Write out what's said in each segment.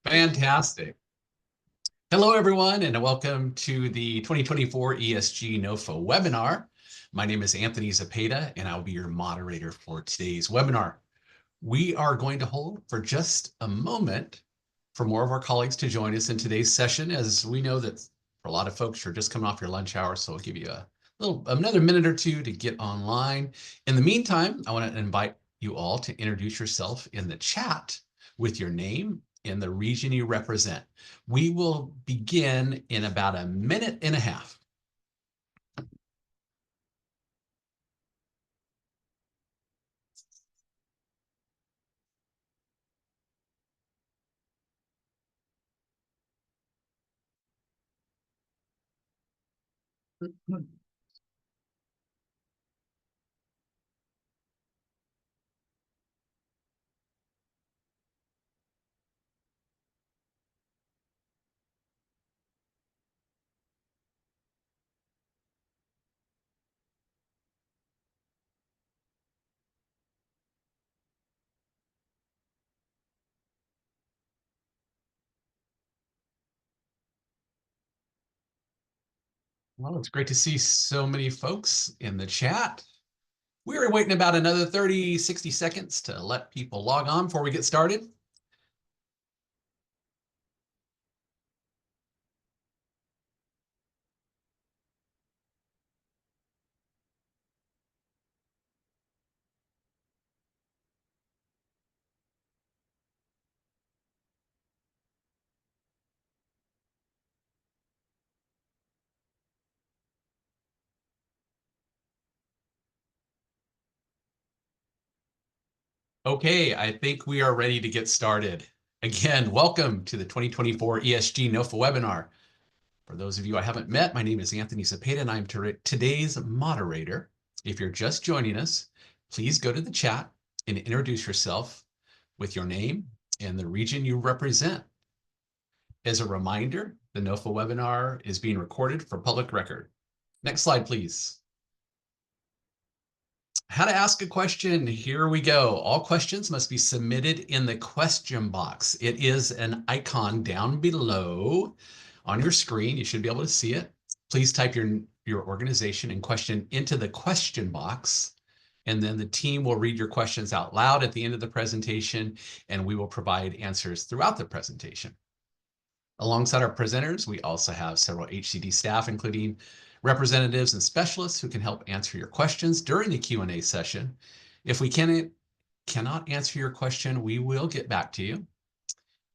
Fantastic. Hello, everyone, and welcome to the 2024 ESG NOFA webinar. My name is Anthony Zepeda, and I'll be your moderator for today's webinar. We are going to hold for just a moment for more of our colleagues to join us in today's session, as we know that for a lot of folks, you're just coming off your lunch hour, so we'll give you another minute or two to get online. In the meantime, I want to invite you all to introduce yourself in the chat with your name and the region you represent. We will begin in about a minute and a half. Well, it's great to see so many folks in the chat. We're waiting about another 30, 60 seconds to let people log on before we get started. Okay, I think we are ready to get started. Again, welcome to the 2024 ESG NOFA webinar. For those of you I haven't met, my name is Anthony Zepeda, and I'm today's moderator. If you're just joining us, please go to the chat and introduce yourself with your name and the region you represent. As a reminder, the NOFA webinar is being recorded for public record. Next slide, please. How to ask a question. Here we go. All questions must be submitted in the question box. It is an icon down below on your screen. You should be able to see it. Please type your organization and question into the question box, and then the team will read your questions out loud at the end of the presentation, and we will provide answers throughout the presentation. Alongside our presenters, we also have several HCD staff, including representatives and specialists who can help answer your questions during the Q&A session. If we cannot answer your question, we will get back to you.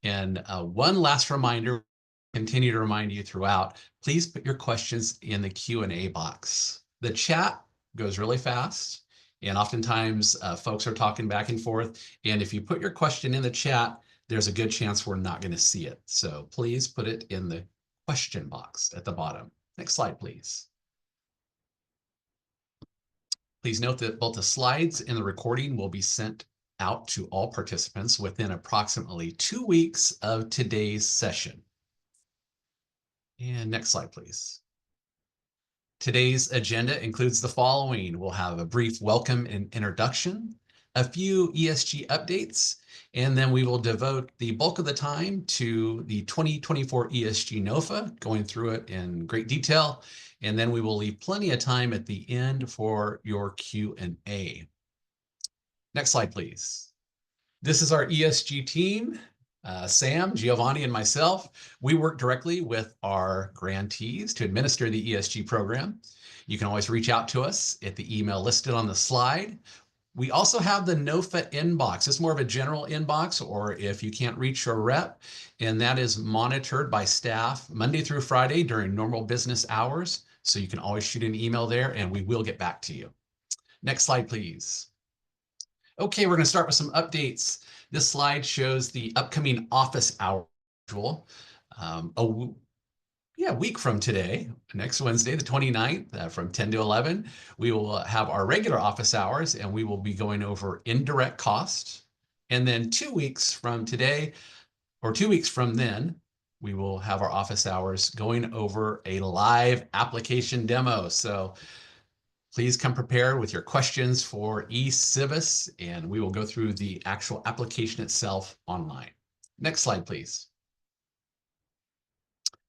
And one last reminder, continue to remind you throughout, please put your questions in the Q&A box. The chat goes really fast, and oftentimes folks are talking back and forth. And if you put your question in the chat, there's a good chance we're not going to see it. So please put it in the question box at the bottom. Next slide, please. Please note that both the slides and the recording will be sent out to all participants within approximately 2 weeks of today's session. And next slide, please. Today's agenda includes the following. We'll have a brief welcome and introduction, a few ESG updates, and then we will devote the bulk of the time to the 2024 ESG NOFA, going through it in great detail, and then we will leave plenty of time at the end for your Q&A. Next slide, please. This is our ESG team. Sam, Giovanni, and myself, we work directly with our grantees to administer the ESG program. You can always reach out to us at the email listed on the slide. We also have the NOFA inbox. It's more of a general inbox, or if you can't reach your rep, and that is monitored by staff Monday through Friday during normal business hours. So you can always shoot an email there and we will get back to you. Next slide, please. Okay, we're going to start with some updates. This slide shows the upcoming office hour schedule. A week from today, next Wednesday, the 29th, from 10 to 11, we will have our regular office hours, and we will be going over indirect costs. And then 2 weeks from today, or 2 weeks from then, we will have our office hours going over a live application demo. So please come prepared with your questions for eCivis, and we will go through the actual application itself online. Next slide, please.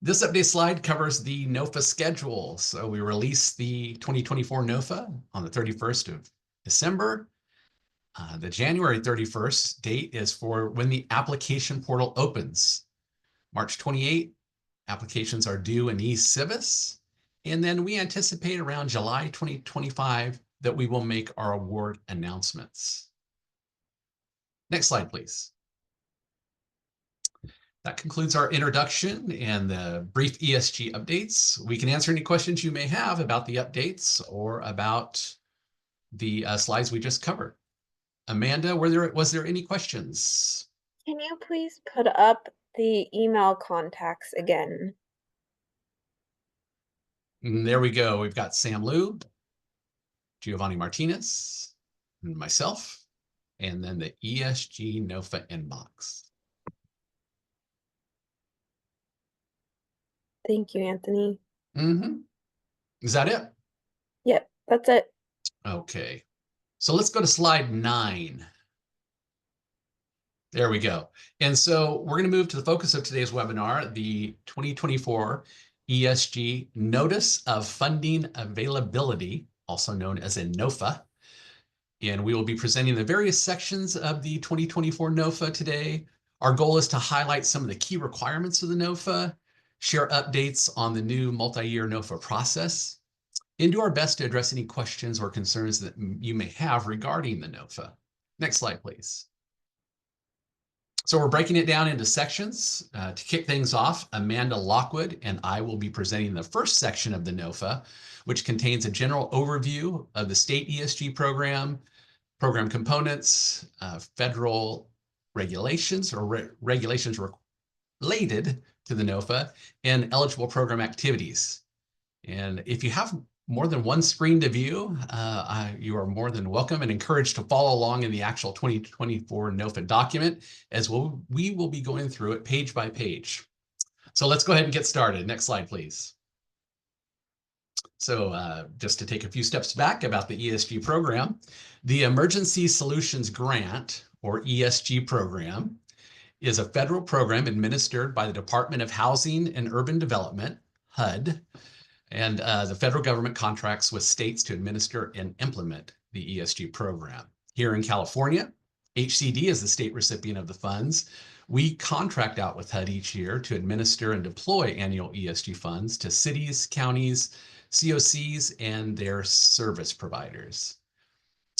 This update slide covers the NOFA schedule. So we released the 2024 NOFA on the 31st of December. The January 31st date is for when the application portal opens. March 28th, applications are due in eCivis. And then we anticipate around July 2025 that we will make our award announcements. Next slide, please. That concludes our introduction and the brief ESG updates. We can answer any questions you may have about the updates or about the slides we just covered. Amanda, was there any questions? Can you please put up the email contacts again? And there we go. We've got Sam Liu, Giovanni Martinez, and myself, and then the ESG NOFA inbox. Thank you, Anthony. Is that it? Yep, that's it. Okay. So let's go to slide 9. There we go. And so we're going to move to the focus of today's webinar, the 2024 ESG Notice of Funding Availability, also known as a NOFA. And we will be presenting the various sections of the 2024 NOFA today. Our goal is to highlight some of the key requirements of the NOFA, share updates on the new multi-year NOFA process, and do our best to address any questions or concerns that you may have regarding the NOFA. Next slide, please. So we're breaking it down into sections. To kick things off, Amanda Lockwood and I will be presenting the first section of the NOFA, which contains a general overview of the state ESG program, program components, federal regulations or regulations related to the NOFA, and eligible program activities. And if you have more than one screen to view, you are more than welcome and encouraged to follow along in the actual 2024 NOFA document, as we will be going through it page by page. So let's go ahead and get started. Next slide, please. So just to take a few steps back about the ESG program, the Emergency Solutions Grant, or ESG program, is a federal program administered by the Department of Housing and Urban Development, HUD, and the federal government contracts with states to administer and implement the ESG program. Here in California, HCD is the state recipient of the funds. We contract out with HUD each year to administer and deploy annual ESG funds to cities, counties, COCs, and their service providers.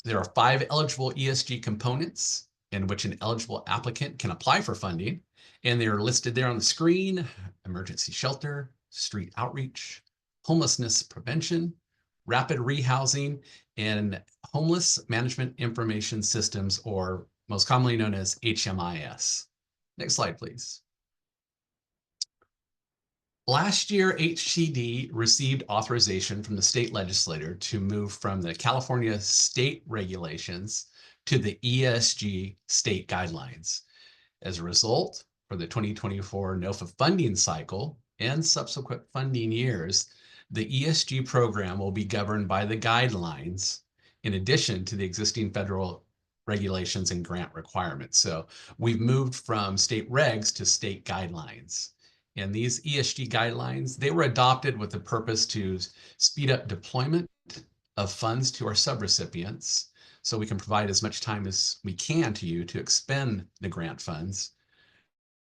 There are 5 eligible ESG components in which an eligible applicant can apply for funding, and they are listed there on the screen: emergency shelter, street outreach, homelessness prevention, rapid rehousing, and homeless management information systems, or most commonly known as HMIS. Next slide, please. Last year, HCD received authorization from the state legislature to move from the California state regulations to the ESG state guidelines. As a result, for the 2024 NOFA funding cycle and subsequent funding years, the ESG program will be governed by the guidelines in addition to the existing federal regulations and grant requirements. So we've moved from state regs to state guidelines. And these ESG guidelines, they were adopted with the purpose to speed up deployment of funds to our subrecipients, so we can provide as much time as we can to you to expend the grant funds.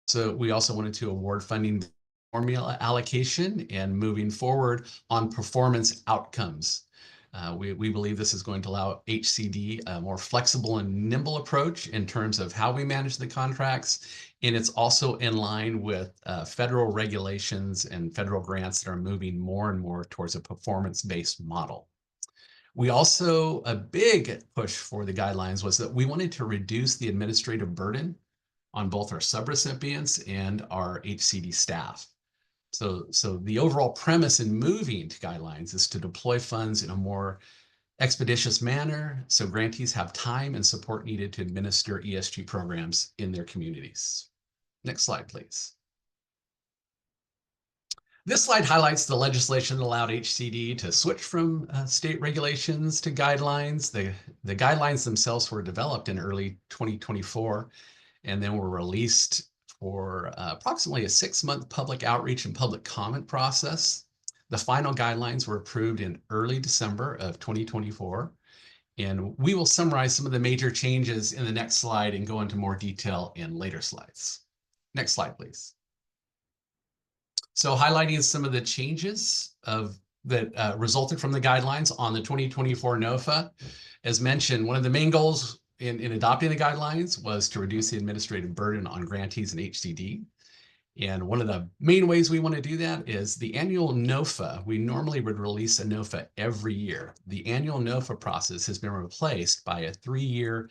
So we also wanted to award funding formula allocation and moving forward on performance outcomes. We believe this is going to allow HCD a more flexible and nimble approach in terms of how we manage the contracts. And it's also in line with federal regulations and federal grants that are moving more and more towards a performance-based model. We also, a big push for the guidelines was that we wanted to reduce the administrative burden on both our subrecipients and our HCD staff. So the overall premise in moving to guidelines is to deploy funds in a more expeditious manner so grantees have time and support needed to administer ESG programs in their communities. Next slide, please. This slide highlights the legislation that allowed HCD to switch from state regulations to guidelines. The guidelines themselves were developed in early 2024 and then were released for approximately a 6-month public outreach and public comment process. The final guidelines were approved in early December of 2024. And we will summarize some of the major changes in the next slide and go into more detail in later slides. Next slide, please. So highlighting some of the changes that resulted from the guidelines on the 2024 NOFA. As mentioned, one of the main goals in adopting the guidelines was to reduce the administrative burden on grantees and HCD. And one of the main ways we want to do that is the annual NOFA. We normally would release a NOFA every year. The annual NOFA process has been replaced by a 3-year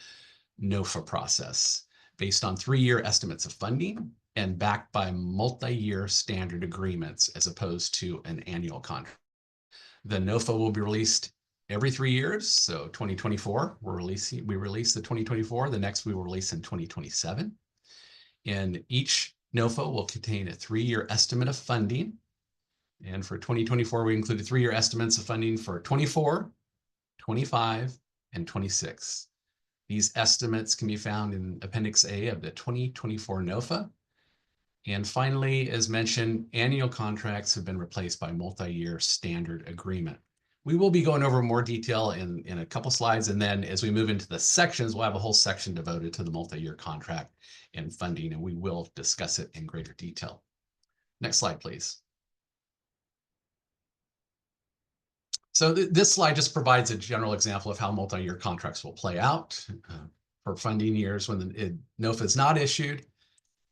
NOFA process based on 3-year estimates of funding and backed by multi-year standard agreements as opposed to an annual contract. The NOFA will be released every 3 years. So 2024, we release the 2024. The next we will release in 2027. And each NOFA will contain a 3-year estimate of funding. And for 2024, we included 3-year estimates of funding for 24, 25, and 26. These estimates can be found in Appendix A of the 2024 NOFA. And finally, as mentioned, annual contracts have been replaced by multi-year standard agreement. We will be going over more detail in a couple slides, and then as we move into the sections, we'll have a whole section devoted to the multi-year contract and funding, and we will discuss it in greater detail. Next slide, please. So this slide just provides a general example of how multi-year contracts will play out. For funding years when the NOFA is not issued,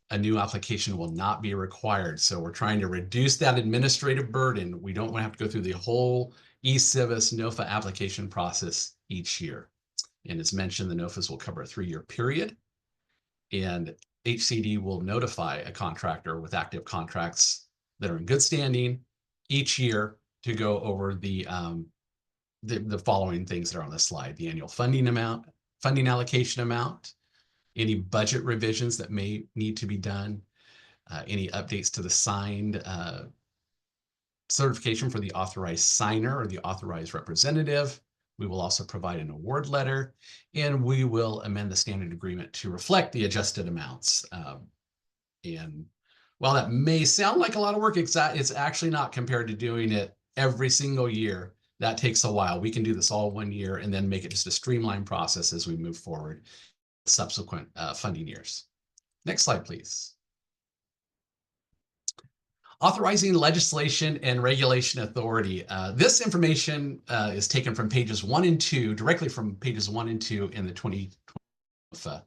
a new application will not be required. So we're trying to reduce that administrative burden. We don't want to have to go through the whole eCivis NOFA application process each year. And as mentioned, the NOFAs will cover a 3-year period. And HCD will notify a contractor with active contracts that are in good standing each year to go over the following things that are on the slide: the annual funding amount, funding allocation amount, any budget revisions that may need to be done, any updates to the signed certification for the authorized signer or the authorized representative. We will also provide an award letter, and we will amend the standard agreement to reflect the adjusted amounts. And while that may sound like a lot of work, it's actually not compared to doing it every single year. That takes a while. We can do this all 1 year and then make it just a streamlined process as we move forward subsequent funding years. Next slide, please. Authorizing legislation and regulation authority. This information is taken from pages 1 and 2, directly from pages 1 and 2 in the 2020 NOFA.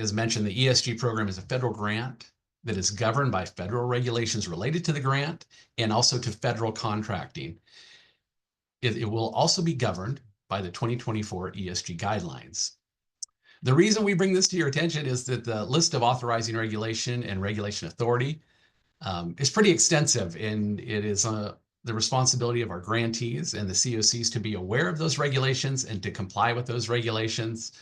As mentioned, the ESG program is a federal grant that is governed by federal regulations related to the grant and also to federal contracting. It will also be governed by the 2024 ESG guidelines. The reason we bring this to your attention is that the list of authorizing regulation and regulation authority is pretty extensive, and it is the responsibility of our grantees and the COCs to be aware of those regulations and to comply with those regulations.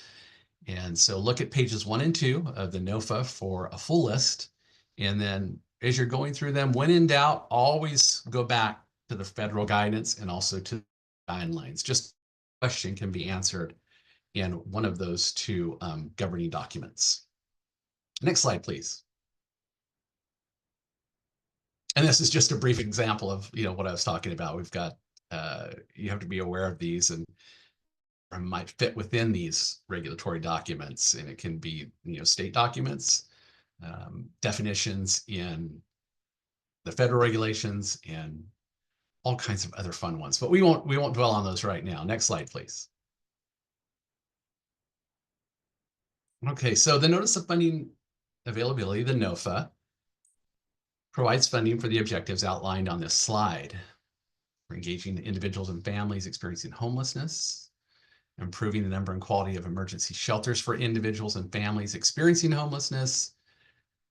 And so look at pages 1 and 2 of the NOFA for a full list. And then as you're going through them, when in doubt, always go back to the federal guidance and also to the guidelines. Just a question can be answered in one of those 2 governing documents. Next slide, please. And this is just a brief example of what I was talking about. We've got, you have to be aware of these and might fit within these regulatory documents, and it can be state documents, definitions in the federal regulations, and all kinds of other fun ones. But we won't dwell on those right now. Next slide, please. Okay, so the Notice of Funding Availability, the NOFA, provides funding for the objectives outlined on this slide. For engaging individuals and families experiencing homelessness, improving the number and quality of emergency shelters for individuals and families experiencing homelessness,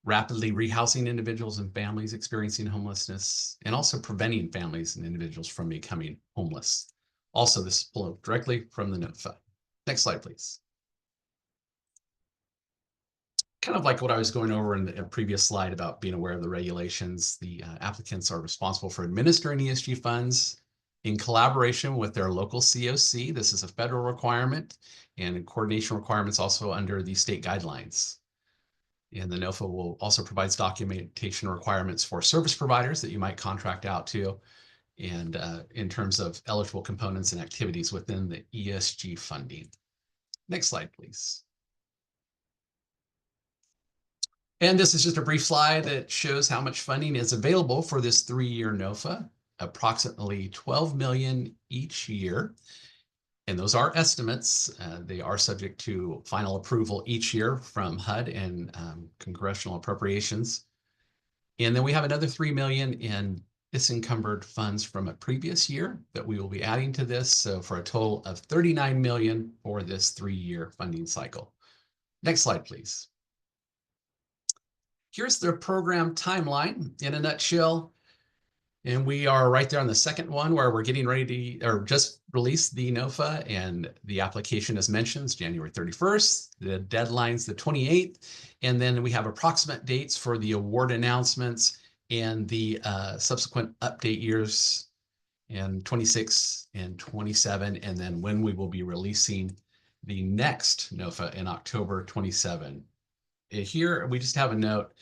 rapidly rehousing individuals and families experiencing homelessness, and also preventing families and individuals from becoming homeless. Also, this flows directly from the NOFA. Next slide, please. Kind of like what I was going over in the previous slide about being aware of the regulations, the applicants are responsible for administering ESG funds in collaboration with their local COC. This is a federal requirement, and coordination requirements also under the state guidelines. And the NOFA will also provides documentation requirements for service providers that you might contract out to, and in terms of eligible components and activities within the ESG funding. Next slide, please. And this is just a brief slide that shows how much funding is available for this 3-year NOFA, approximately 12 million each year. And those are estimates. They are subject to final approval each year from HUD and congressional appropriations. And then we have another 3 million in disencumbered funds from a previous year that we will be adding to this. So for a total of 39 million for this 3-year funding cycle. Next slide, please. Here's the program timeline in a nutshell. And we are right there on the second one where we're getting ready to, or just released the NOFA, and the application, as mentioned, is January 31st. The deadline's the 28th. And then we have approximate dates for the award announcements and the subsequent update years in 26 and 27, and then when we will be releasing the next NOFA in October 27. Here, we just have a note.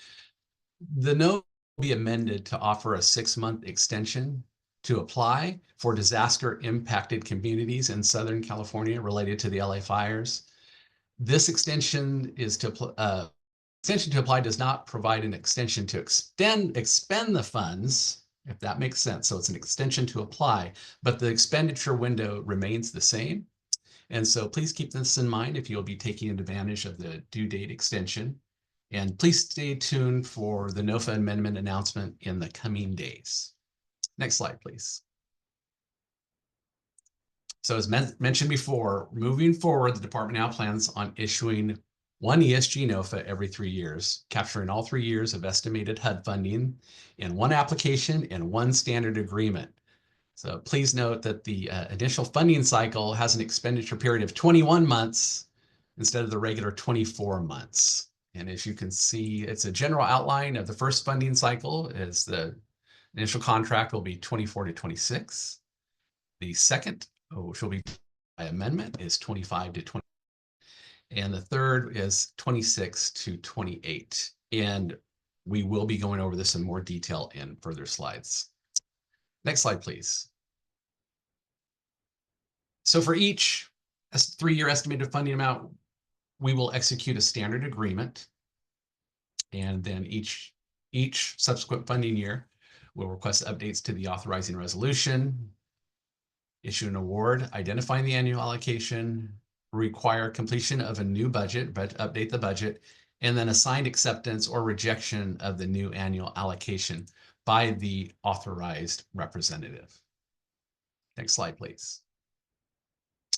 The note will be amended to offer a 6-month extension to apply for disaster impacted communities in Southern California related to the LA fires. This extension is to extension to apply does not provide an extension to expend the funds, if that makes sense. So it's an extension to apply, but the expenditure window remains the same. And so please keep this in mind if you'll be taking advantage of the due date extension. And please stay tuned for the NOFA amendment announcement in the coming days. Next slide, please. So as mentioned before, moving forward, the department now plans on issuing one ESG NOFA every 3 years, capturing all 3 years of estimated HUD funding in one application and one standard agreement. So please note that the initial funding cycle has an expenditure period of 21 months instead of the regular 24 months. And as you can see, it's a general outline of the first funding cycle as the initial contract will be 24 to 26. The second, which will be by amendment, is 25 to 20. And the third is 26 to 28. And we will be going over this in more detail in further slides. Next slide, please. So for each 3-year estimated funding amount, we will execute a standard agreement. And then each subsequent funding year will request updates to the authorizing resolution, issue an award, identifying the annual allocation, require completion of a new budget, but update the budget, and then assigned acceptance or rejection of the new annual allocation by the authorized representative. Next slide, please.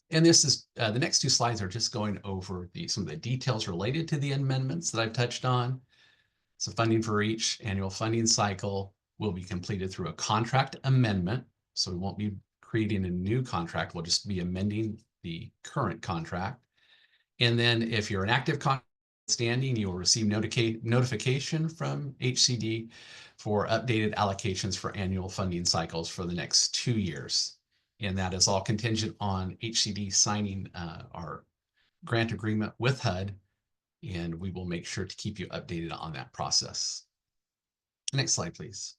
And this is the next 2 slides are just going over some of the details related to the amendments that I've touched on. So funding for each annual funding cycle will be completed through a contract amendment. So we won't be creating a new contract. We'll just be amending the current contract. And then if you're an active contract standing, you will receive notification from HCD for updated allocations for annual funding cycles for the next 2 years. And that is all contingent on HCD signing our grant agreement with HUD, and we will make sure to keep you updated on that process. Next slide, please.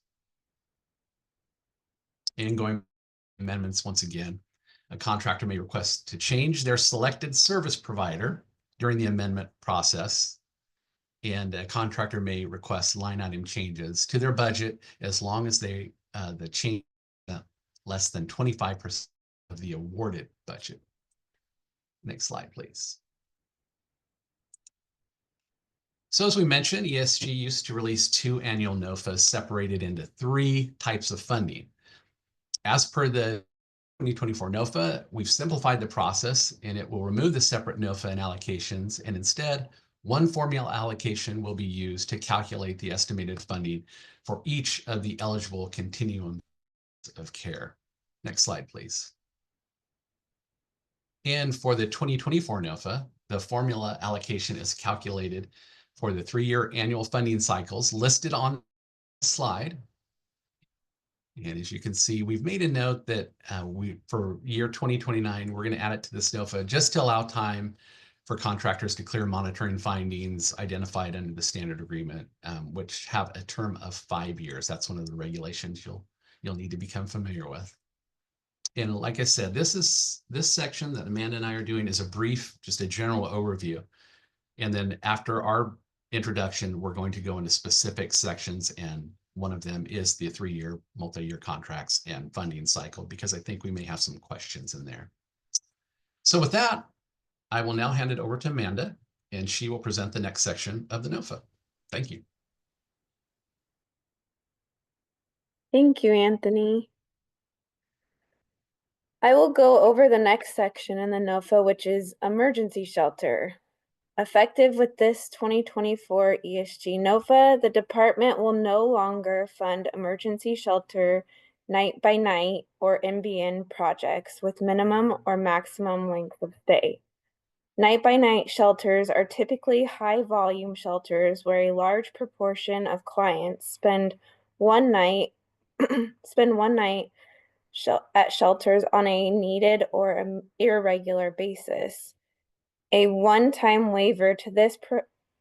And going amendments once again, a contractor may request to change their selected service provider during the amendment process, and a contractor may request line item changes to their budget as long as the change less than 25% of the awarded budget. Next slide, please. So as we mentioned, ESG used to release 2 annual NOFAs separated into 3 types of funding. As per the 2024 NOFA, we've simplified the process, and it will remove the separate NOFA and allocations, and instead, one formula allocation will be used to calculate the estimated funding for each of the eligible continuums of care. Next slide, please. And for the 2024 NOFA, the formula allocation is calculated for the 3-year annual funding cycles listed on the slide. And as you can see, we've made a note that for year 2029, we're going to add it to this NOFA just to allow time for contractors to clear monitoring findings identified under the standard agreement, which have a term of 5 years. That's one of the regulations you'll need to become familiar with. And like I said, this section that Amanda and I are doing is a brief, just a general overview. And then after our introduction, we're going to go into specific sections, and one of them is the 3-year multi-year contracts and funding cycle, because I think we may have some questions in there. So with that, I will now hand it over to Amanda, and she will present the next section of the NOFA. Thank you. Thank you, Anthony. I will go over the next section in the NOFA, which is emergency shelter. Effective with this 2024 ESG NOFA, the department will no longer fund emergency shelter night by night or MBN projects with minimum or maximum length of stay. Night by night shelters are typically high volume shelters where a large proportion of clients spend one night at shelters on a needed or irregular basis. A one-time waiver to this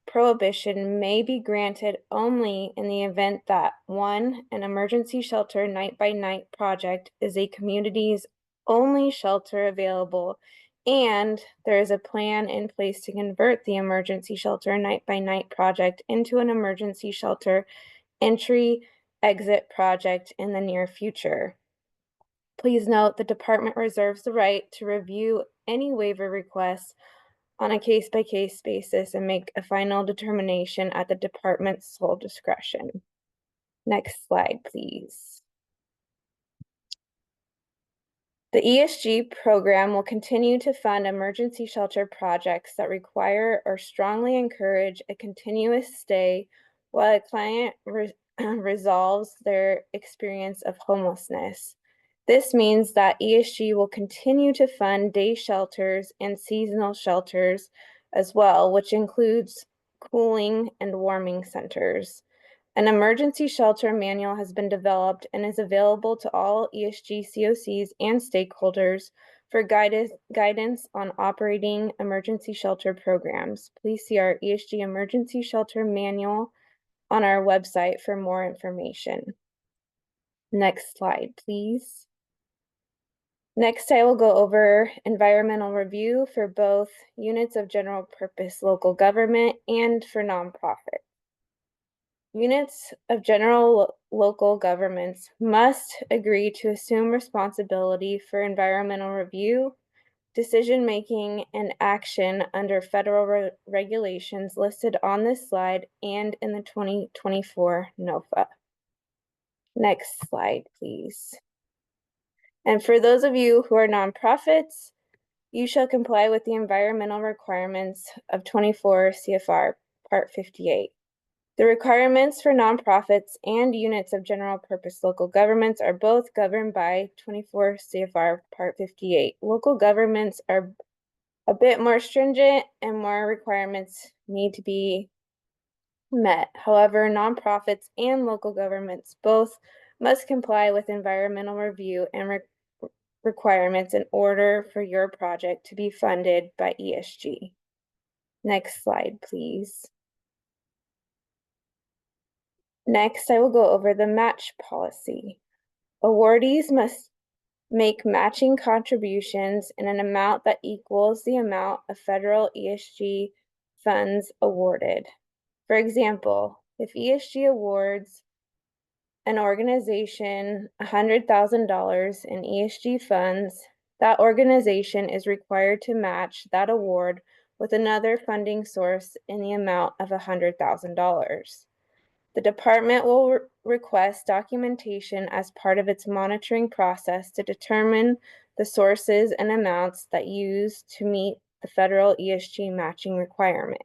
prohibition may be granted only in the event that 1, an emergency shelter night-by-night project is a community's only shelter available, and there is a plan in place to convert the emergency shelter night-by-night project into an emergency shelter entry-exit project in the near future. Please note the department reserves the right to review any waiver requests on a case-by-case basis and make a final determination at the department's sole discretion. Next slide, please. The ESG program will continue to fund emergency shelter projects that require or strongly encourage a continuous stay while a client resolves their experience of homelessness. This means that ESG will continue to fund day shelters and seasonal shelters as well, which includes cooling and warming centers. An emergency shelter manual has been developed and is available to all ESG COCs and stakeholders for guidance on operating emergency shelter programs. Please see our ESG emergency shelter manual on our website for more information. Next slide, please. Next, I will go over environmental review for both units of general purpose local government and for nonprofit. Units of general local governments must agree to assume responsibility for environmental review, decision-making, and action under federal regulations listed on this slide and in the 2024 NOFA. Next slide, please. And for those of you who are nonprofits, you shall comply with the environmental requirements of 24 CFR Part 58. The requirements for nonprofits and units of general purpose local governments are both governed by 24 CFR Part 58. Local governments are a bit more stringent and more requirements need to be met. However, nonprofits and local governments both must comply with environmental review and requirements in order for your project to be funded by ESG. Next slide, please. Next, I will go over the match policy. Awardees must make matching contributions in an amount that equals the amount of federal ESG funds awarded. For example, if ESG awards an organization $100,000 in ESG funds, that organization is required to match that award with another funding source in the amount of $100,000. The department will request documentation as part of its monitoring process to determine the sources and amounts that use to meet the federal ESG matching requirement.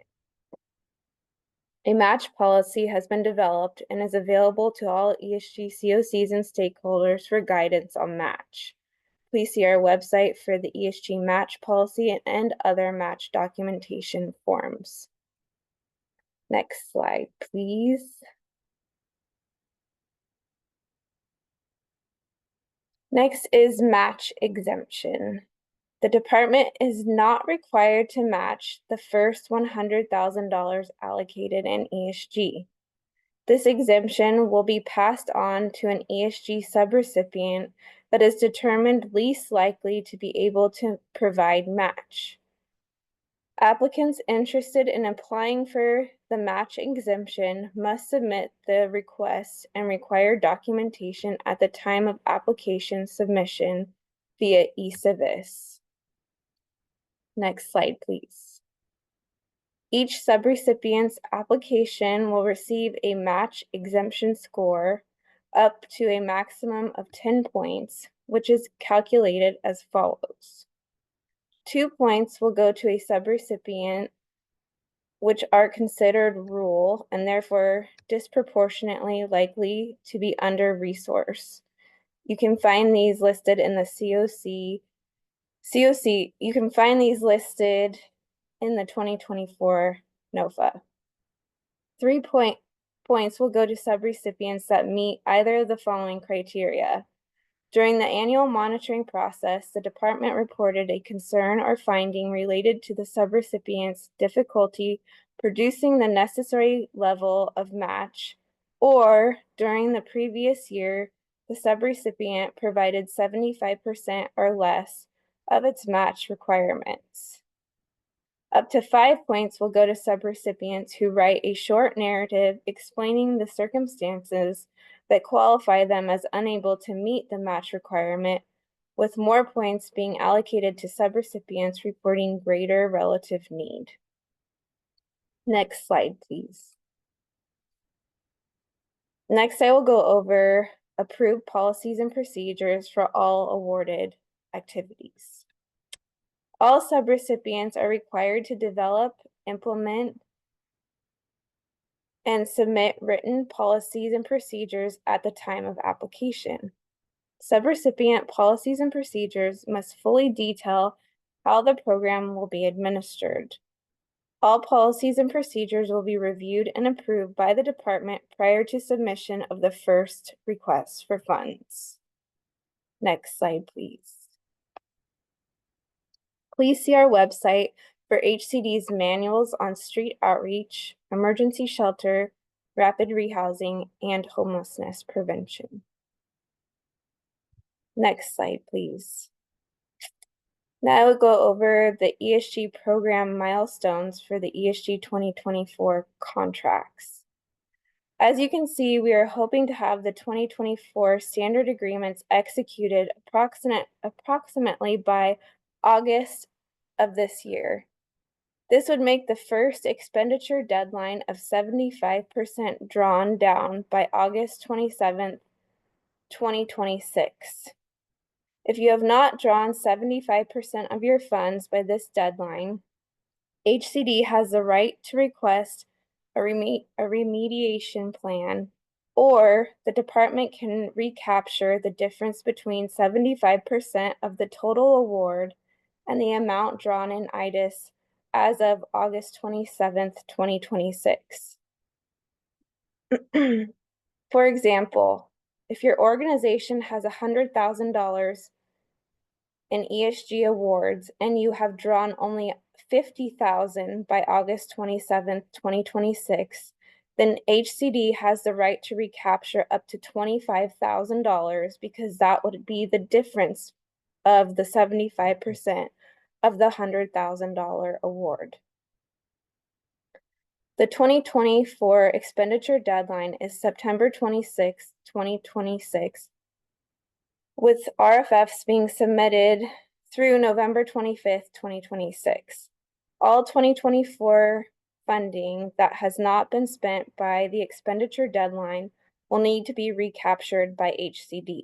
A match policy has been developed and is available to all ESG COCs and stakeholders for guidance on match. Please see our website for the ESG match policy and other match documentation forms. Next slide, please. Next is match exemption. The department is not required to match the first $100,000 allocated in ESG. This exemption will be passed on to an ESG subrecipient that is determined least likely to be able to provide match. Applicants interested in applying for the match exemption must submit the request and required documentation at the time of application submission via eCivis. Next slide, please. Each subrecipient's application will receive a match exemption score up to a maximum of 10 points, which is calculated as follows. 2 points will go to a subrecipient which are considered rural and therefore disproportionately likely to be under-resourced. You can find these listed in the COC. You can find these listed in the 2024 NOFA. 3 points will go to subrecipients that meet either of the following criteria. During the annual monitoring process, the department reported a concern or finding related to the subrecipient's difficulty producing the necessary level of match, or during the previous year, the subrecipient provided 75% or less of its match requirements. Up to 5 points will go to subrecipients who write a short narrative explaining the circumstances that qualify them as unable to meet the match requirement, with more points being allocated to subrecipients reporting greater relative need. Next slide, please. Next, I will go over approved policies and procedures for all awarded activities. All subrecipients are required to develop, implement, and submit written policies and procedures at the time of application. Subrecipient policies and procedures must fully detail how the program will be administered. All policies and procedures will be reviewed and approved by the department prior to submission of the first request for funds. Next slide, please. Please see our website for HCD's manuals on street outreach, emergency shelter, rapid rehousing, and homelessness prevention. Next slide, please. Now I will go over the ESG program milestones for the ESG 2024 contracts. As you can see, we are hoping to have the 2024 standard agreements executed approximately by August of this year. This would make the first expenditure deadline of 75% drawn down by August 27th, 2026. If you have not drawn 75% of your funds by this deadline, HCD has the right to request a remediation plan, or the department can recapture the difference between 75% of the total award and the amount drawn in IDIS as of August 27th, 2026. For example, if your organization has $100,000 in ESG awards and you have drawn only $50,000 by August 27th, 2026, then HCD has the right to recapture up to $25,000 because that would be the difference of the 75% of the $100,000 award. The 2024 expenditure deadline is September 26, 2026, with RFFs being submitted through November 25th, 2026. All 2024 funding that has not been spent by the expenditure deadline will need to be recaptured by HCD.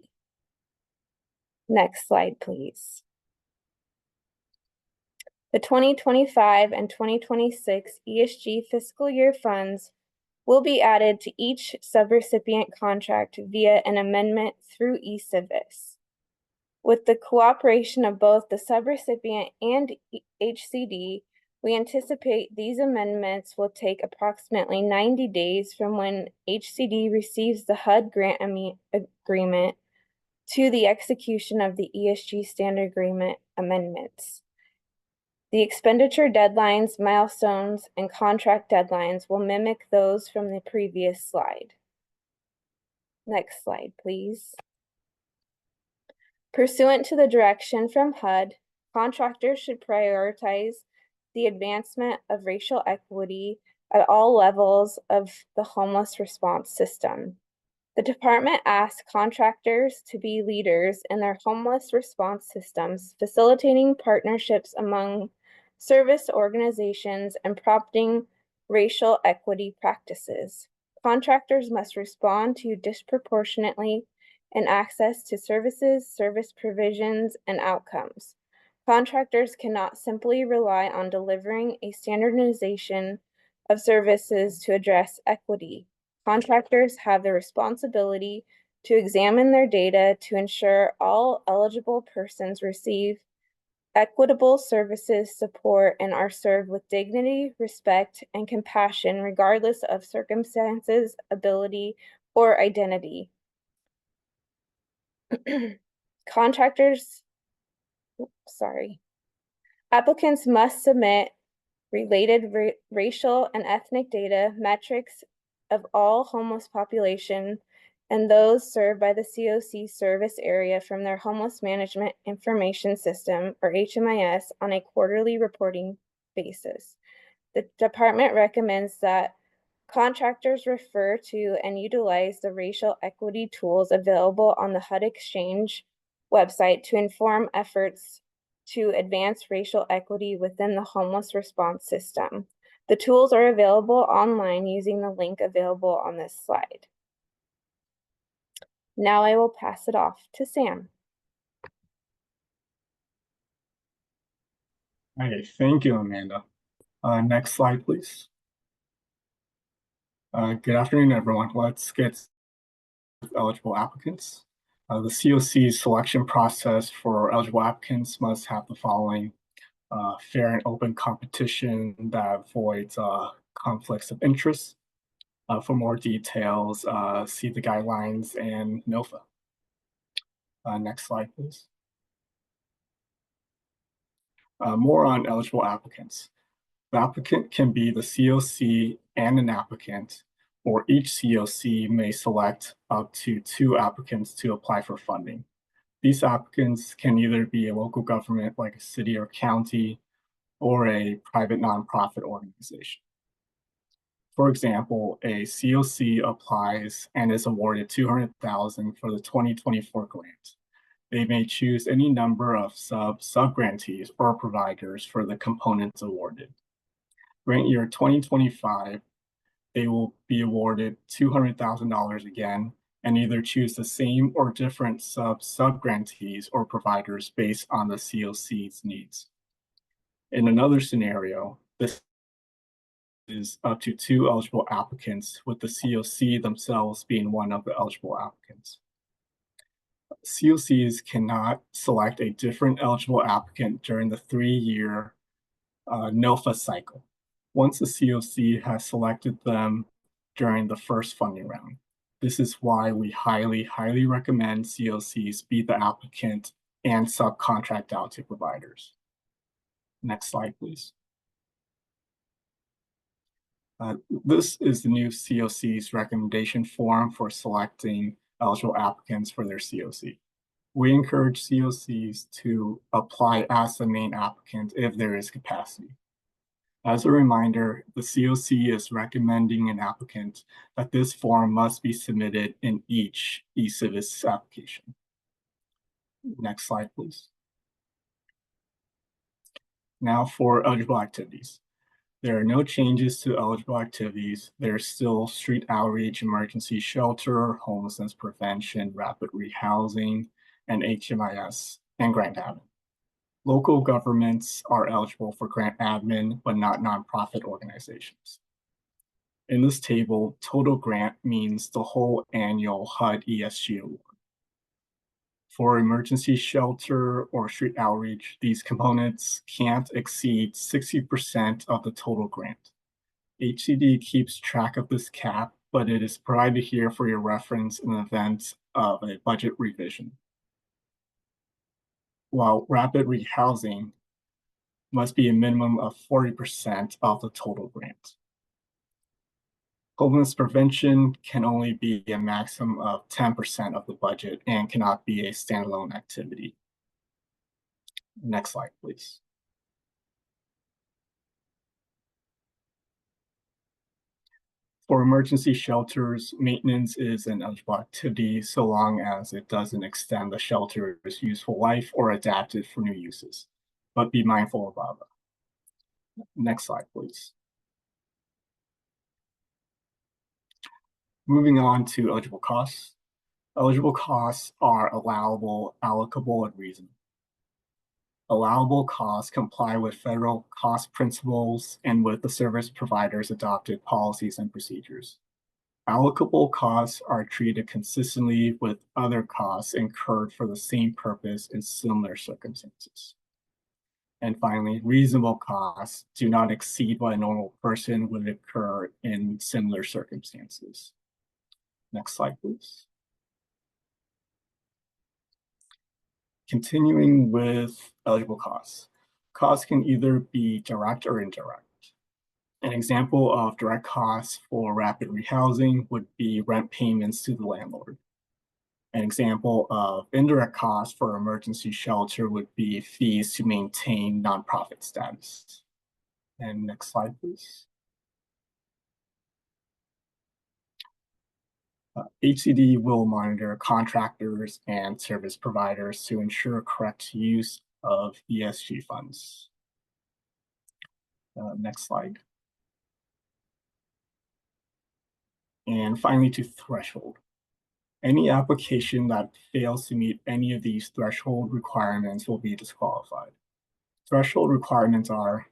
Next slide, please. The 2025 and 2026 ESG fiscal year funds will be added to each subrecipient contract via an amendment through eCivis. With the cooperation of both the subrecipient and HCD, we anticipate these amendments will take approximately 90 days from when HCD receives the HUD grant agreement to the execution of the ESG standard agreement amendments. The expenditure deadlines, milestones, and contract deadlines will mimic those from the previous slide. Next slide, please. Pursuant to the direction from HUD, contractors should prioritize the advancement of racial equity at all levels of the homeless response system. The department asks contractors to be leaders in their homeless response systems, facilitating partnerships among service organizations and prompting racial equity practices. Contractors must respond to disproportionately in access to services, service provisions, and outcomes. Contractors cannot simply rely on delivering a standardization of services to address equity. Contractors have the responsibility to examine their data to ensure all eligible persons receive equitable services, support, and are served with dignity, respect, and compassion, regardless of circumstances, ability, or identity. Applicants must submit related racial and ethnic data, metrics of all homeless population, and those served by the COC service area from their Homeless Management Information System, or HMIS, on a quarterly reporting basis. The department recommends that contractors refer to and utilize the racial equity tools available on the HUD Exchange website to inform efforts to advance racial equity within the homeless response system. The tools are available online using the link available on this slide. Now I will pass it off to Sam. Okay, thank you, Amanda. Next slide, please. Good afternoon, everyone. Let's get with eligible applicants. The COC selection process for eligible applicants must have the following: fair and open competition that avoids conflicts of interest. For more details, see the guidelines and NOFA. Next slide, please. More on eligible applicants. The applicant can be the COC and an applicant, or each COC may select up to 2 applicants to apply for funding. These applicants can either be a local government like a city or county, or a private nonprofit organization. For example, a COC applies and is awarded $200,000 for the 2024 grant. They may choose any number of sub-grantees or providers for the components awarded. Grant year 2025, they will be awarded $200,000 again and either choose the same or different sub-grantees or providers based on the COC's needs. In another scenario, this is up to 2 eligible applicants, with the COC themselves being one of the eligible applicants. COCs cannot select a different eligible applicant during the 3-year NOFA cycle, once the COC has selected them during the first funding round. This is why we highly recommend COCs be the applicant and subcontract out to providers. Next slide, please. This is the new COC's recommendation form for selecting eligible applicants for their COC. We encourage COCs to apply as the main applicant if there is capacity. As a reminder, the COC is recommending an applicant that this form must be submitted in each eCivis application. Next slide, please. Now for eligible activities. There are no changes to eligible activities. There's still street outreach, emergency shelter, homelessness prevention, rapid rehousing, and HMIS, and grant admin. Local governments are eligible for grant admin, but not nonprofit organizations. In this table, total grant means the whole annual HUD ESG award. For emergency shelter or street outreach, these components can't exceed 60% of the total grant. HCD keeps track of this cap, but it is provided here for your reference in the event of a budget revision. while rapid rehousing must be a minimum of 40% of the total grant. Homeless prevention can only be a maximum of 10% of the budget and cannot be a standalone activity. Next slide, please. For emergency shelters, maintenance is an eligible activity so long as it doesn't extend the shelter's useful life or adapt it for new uses. But be mindful about that. Next slide, please. Moving on to eligible costs. Eligible costs are allowable, allocable, and reasonable. Allowable costs comply with federal cost principles and with the service provider's adopted policies and procedures. Allocable costs are treated consistently with other costs incurred for the same purpose in similar circumstances. And finally, reasonable costs do not exceed what a normal person would incur in similar circumstances. Next slide, please. Continuing with eligible costs. Costs can either be direct or indirect. An example of direct costs for rapid rehousing would be rent payments to the landlord. An example of indirect costs for emergency shelter would be fees to maintain nonprofit status. And next slide, please. HCD will monitor contractors and service providers to ensure correct use of ESG funds. Next slide. And finally, to threshold. Any application that fails to meet any of these threshold requirements will be disqualified. Threshold requirements are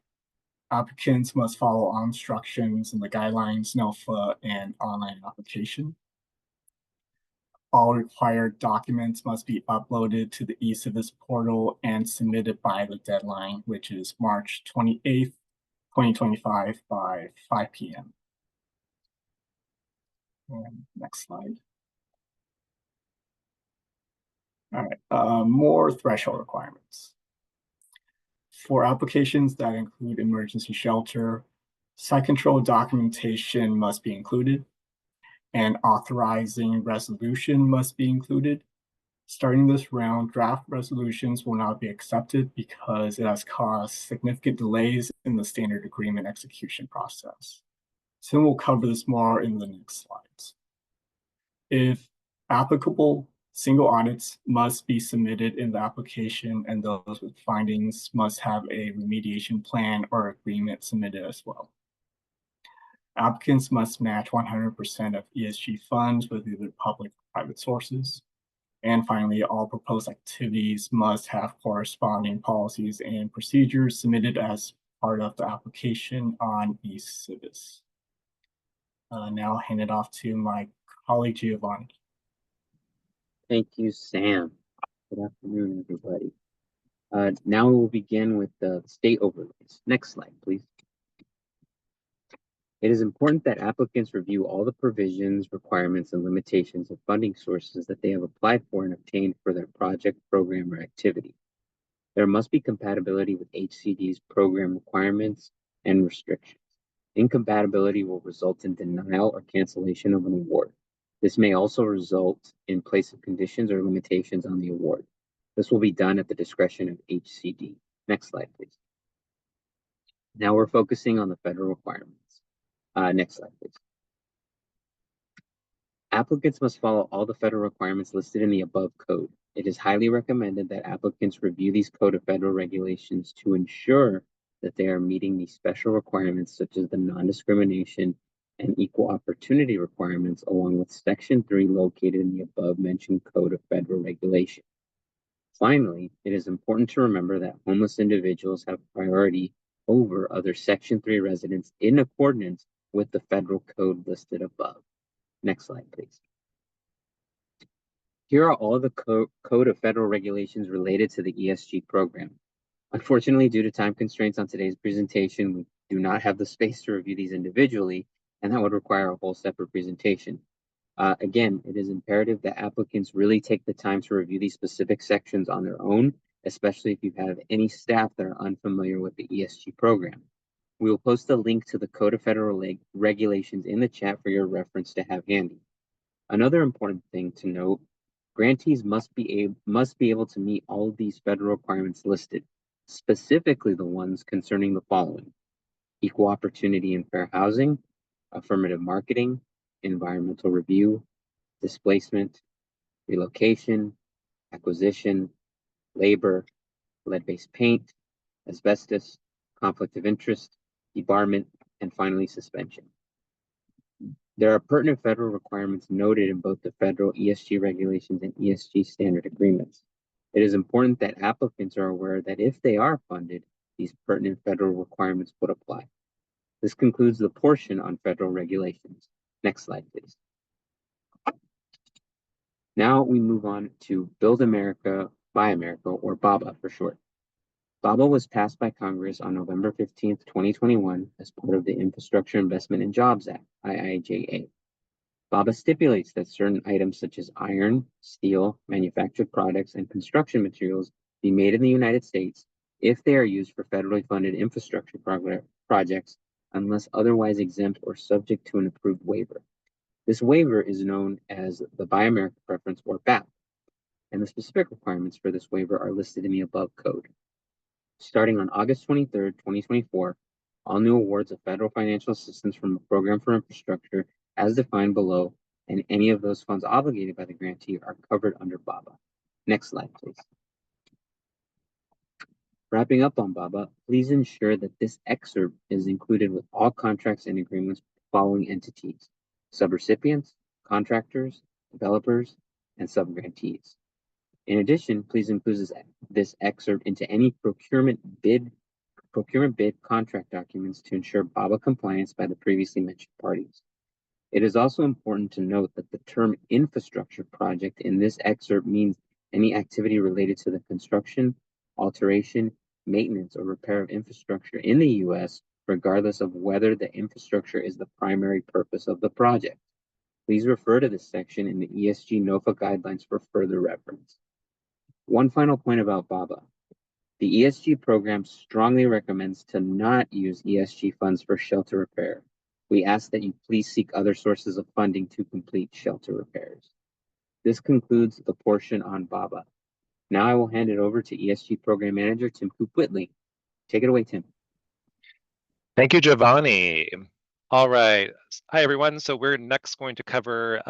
applicants must follow all instructions in the guidelines, NOFA, and online application. All required documents must be uploaded to the eCivis portal and submitted by the deadline, which is March 28th, 2025 by 5 p.m. And next slide. All right, more threshold requirements. For applications that include emergency shelter, site control documentation must be included, and authorizing resolution must be included. Starting this round, draft resolutions will not be accepted because it has caused significant delays in the standard agreement execution process. So we'll cover this more in the next slides. If applicable, single audits must be submitted in the application, and those with findings must have a remediation plan or agreement submitted as well. Applicants must match 100% of ESG funds with either public or private sources. And finally, all proposed activities must have corresponding policies and procedures submitted as part of the application on eCivis. Now I'll hand it off to my colleague Giovanni. Thank you, Sam. Good afternoon, everybody. Now we'll begin with the state overlays. Next slide, please. It is important that applicants review all the provisions, requirements, and limitations of funding sources that they have applied for and obtained for their project, program, or activity. There must be compatibility with HCD's program requirements and restrictions. Incompatibility will result in denial or cancellation of an award. This may also result in place of conditions or limitations on the award. This will be done at the discretion of HCD. Next slide, please. Now we're focusing on the federal requirements. Next slide, please. Applicants must follow all the federal requirements listed in the above code. It is highly recommended that applicants review these Code of Federal Regulations to ensure that they are meeting these special requirements, such as the non-discrimination and equal opportunity requirements, along with Section 3 located in the above mentioned Code of Federal Regulations. Finally, it is important to remember that homeless individuals have priority over other Section 3 residents in accordance with the federal code listed above. Next slide, please. Here are all the Code of Federal Regulations related to the ESG program. Unfortunately, due to time constraints on today's presentation, we do not have the space to review these individually, and that would require a whole separate presentation. Again, it is imperative that applicants really take the time to review these specific sections on their own especially if you have any staff that are unfamiliar with the ESG program. We will post a link to the Code of Federal Regulations in the chat for your reference to have handy. Another important thing to note, grantees must be able to meet all of these federal requirements listed, specifically the ones concerning the following: equal opportunity and fair housing, affirmative marketing, environmental review, displacement, relocation, acquisition, labor, lead-based paint, asbestos, conflict of interest, debarment, and finally suspension. There are pertinent federal requirements noted in both the federal ESG regulations and ESG standard agreements. It is important that applicants are aware that if they are funded, these pertinent federal requirements would apply. This concludes the portion on federal regulations. Next slide, please. Now we move on to Build America, Buy America, or BABA for short. BABA was passed by Congress on November 15th, 2021 as part of the Infrastructure Investment and Jobs Act, IIJA. BABA stipulates that certain items such as iron, steel, manufactured products, and construction materials be made in the United States if they are used for federally funded infrastructure projects unless otherwise exempt or subject to an approved waiver. This waiver is known as the Buy America Preference, or BAP, and the specific requirements for this waiver are listed in the above code. Starting on August 23rd, 2024, all new awards of federal financial assistance from the Program for Infrastructure as defined below, and any of those funds obligated by the grantee are covered under BABA. Next slide, please. Wrapping up on BABA, please ensure that this excerpt is included with all contracts and agreements with the following entities: subrecipients, contractors, developers, and subgrantees. In addition, please include this excerpt into any procurement bid contract documents to ensure BABA compliance by the previously mentioned parties. It is also important to note that the term infrastructure project in this excerpt means any activity related to the construction, alteration, maintenance, or repair of infrastructure in the U.S., regardless of whether the infrastructure is the primary purpose of the project. Please refer to this section in the ESG NOFA guidelines for further reference. One final point about BABA. The ESG program strongly recommends to not use ESG funds for shelter repair. We ask that you please seek other sources of funding to complete shelter repairs. This concludes the portion on BABA. Now I will hand it over to ESG Program Manager Tim Coop-Whitley. Take it away, Tim. Thank you, Giovanni. All right. Hi, everyone. So we're next going to cover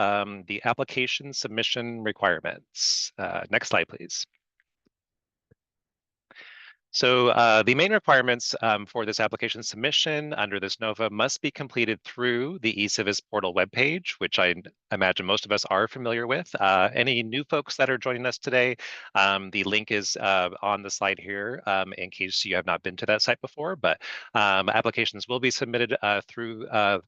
the application submission requirements. Next slide, please. So the main requirements for this application submission under this NOFA must be completed through the eCivis portal webpage, which I imagine most of us are familiar with. Any new folks that are joining us today, the link is on the slide here in case you have not been to that site before, but applications will be submitted through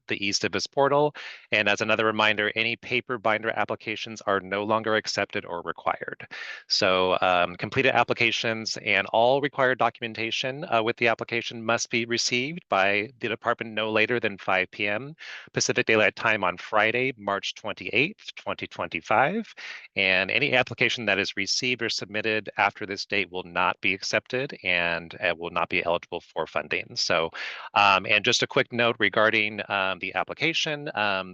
the eCivis portal. And as another reminder, any paper binder applications are no longer accepted or required. So completed applications and all required documentation with the application must be received by the department no later than 5 p.m. Pacific Daylight Time on Friday, March 28th, 2025. And any application that is received or submitted after this date will not be accepted and will not be eligible for funding. So, and just a quick note regarding the application,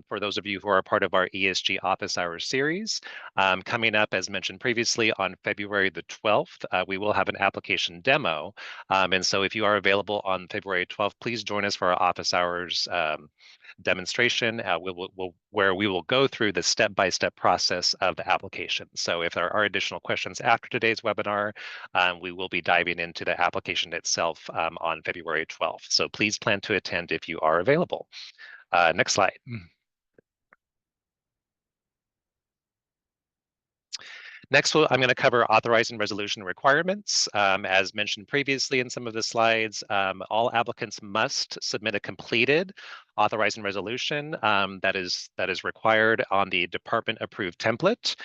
for those of you who are part of our ESG Office Hours series, coming up, as mentioned previously, on February the 12th, we will have an application demo. And so if you are available on February 12th, please join us for our office hours demonstration where we will go through the step-by-step process of the application. So if there are additional questions after today's webinar, we will be diving into the application itself on February 12th. So please plan to attend if you are available. Next slide. Next, I'm going to cover authorizing resolution requirements. As mentioned previously in some of the slides, all applicants must submit a completed authorizing resolution that is required on the department-approved template,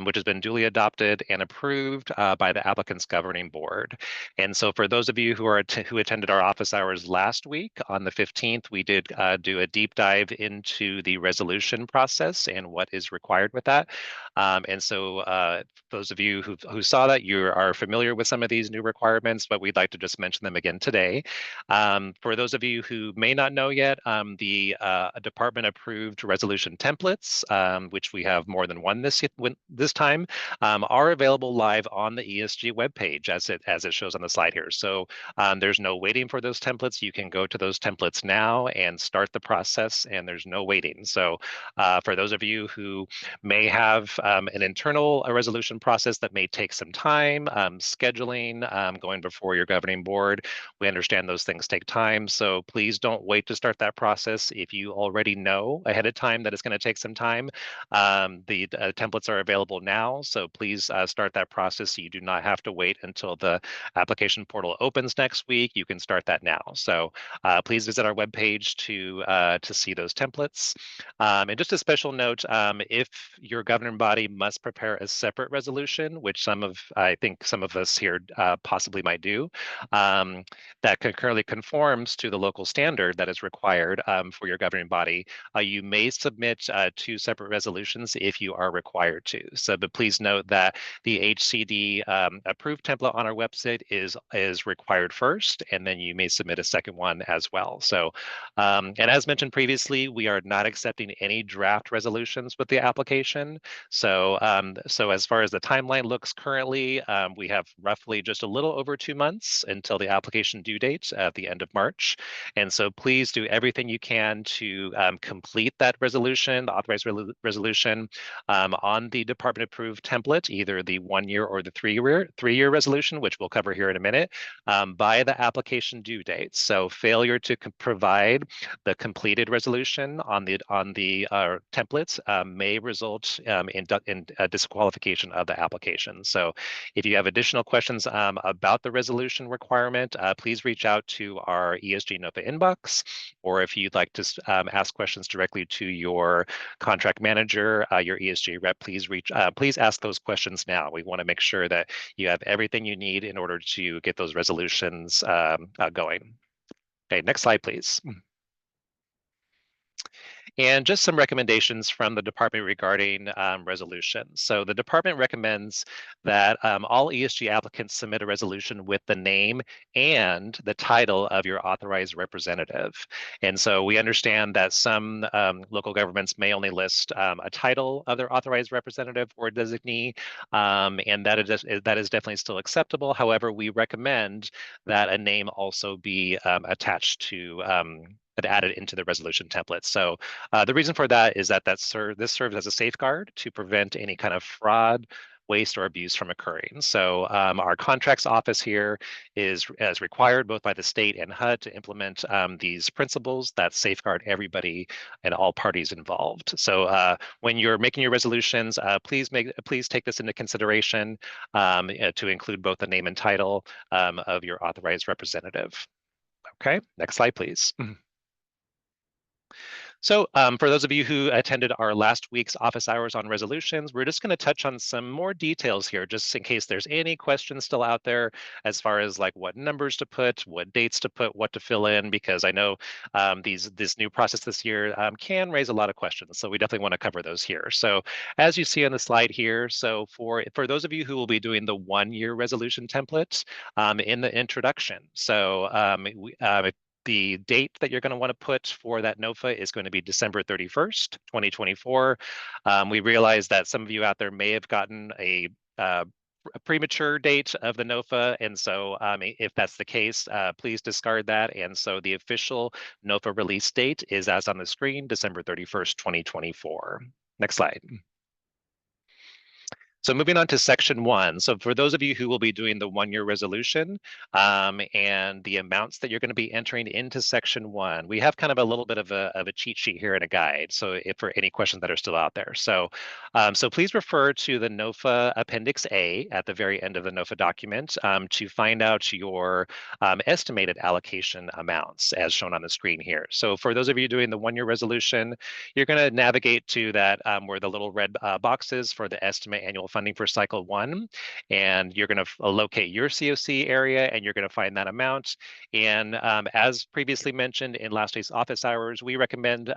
which has been duly adopted and approved by the applicant's governing board. And so for those of you who attended our office hours last week on the 15th, we did do a deep dive into the resolution process and what is required with that. And so those of you who saw that, you are familiar with some of these new requirements, but we'd like to just mention them again today. For those of you who may not know yet, the department approved resolution templates, which we have more than one this time, are available live on the ESG webpage as it shows on the slide here. So there's no waiting for those templates. You can go to those templates now and start the process, and there's no waiting. So for those of you who may have an internal resolution process that may take some time, scheduling, going before your governing board, we understand those things take time. So please don't wait to start that process. If you already know ahead of time that it's going to take some time, the templates are available now. So please start that process so you do not have to wait until the application portal opens next week. You can start that now. So please visit our webpage to see those templates. And just a special note, if your governing body must prepare a separate resolution, which I think some of us here possibly might do, that concurrently conforms to the local standard that is required for your governing body, you may submit 2 separate resolutions if you are required to. So, but please note that the HCD approved template on our website is required first, and then you may submit a second one as well. So, and as mentioned previously, we are not accepting any draft resolutions with the application. So, so as far as the timeline looks currently, we have roughly just a little over 2 months until the application due date at the end of March. And so please do everything you can to complete that resolution, the authorized resolution on the department approved template, either the 1-year or the 3-year resolution, which we'll cover here in a minute, by the application due date. So failure to provide the completed resolution on the templates may result in disqualification of the application. So if you have additional questions about the resolution requirement, please reach out to our ESG NOFA inbox, or if you'd like to ask questions directly to your contract manager, your ESG rep, please ask those questions now. We want to make sure that you have everything you need in order to get those resolutions going. Okay, next slide, please. And just some recommendations from the department regarding resolutions. So the department recommends that all ESG applicants submit a resolution with the name and the title of your authorized representative. And so we understand that some local governments may only list a title of their authorized representative or designee, and that is definitely still acceptable. However, we recommend that a name also be attached to added into the resolution template. So the reason for that is that this serves as a safeguard to prevent any kind of fraud, waste, or abuse from occurring. So our contracts office here is required both by the state and HUD to implement these principles that safeguard everybody and all parties involved. So when you're making your resolutions, please take this into consideration to include both the name and title of your authorized representative. Okay, next slide, please. So for those of you who attended our last week's office hours on resolutions, we're just going to touch on some more details here, just in case there's any questions still out there as far as like what numbers to put, what dates to put, what to fill in, because I know this new process this year can raise a lot of questions. So we definitely want to cover those here. So as you see on the slide here, so for those of you who will be doing the 1-year resolution template in the introduction, so the date that you're going to want to put for that NOFA is going to be December 31st, 2024. We realize that some of you out there may have gotten a premature date of the NOFA, and so if that's the case, please discard that. And so the official NOFA release date is as on the screen, December 31st, 2024. Next slide. So moving on to section 1. So for those of you who will be doing the 1-year resolution and the amounts that you're going to be entering into section 1, we have kind of a little bit of a cheat sheet here and a guide. So if for any questions that are still out there. So, so please refer to the NOFA Appendix A at the very end of the NOFA document to find out your estimated allocation amounts as shown on the screen here. So for those of you doing the 1-year resolution, you're going to navigate to that where the little red box is for the estimate annual funding for cycle 1, and you're going to locate your COC area, and you're going to find that amount. And as previously mentioned in last week's office hours, we recommend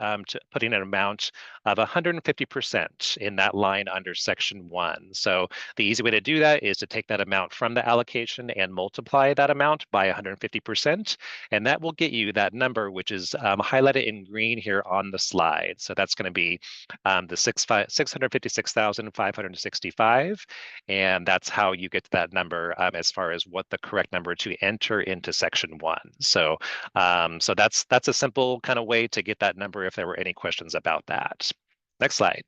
putting an amount of 150% in that line under section 1. So the easy way to do that is to take that amount from the allocation and multiply that amount by 150%, and that will get you that number, which is highlighted in green here on the slide. So that's going to be the 656,565, and that's how you get to that number as far as what the correct number to enter into section 1. So so that's a simple kind of way to get that number if there were any questions about that. Next slide.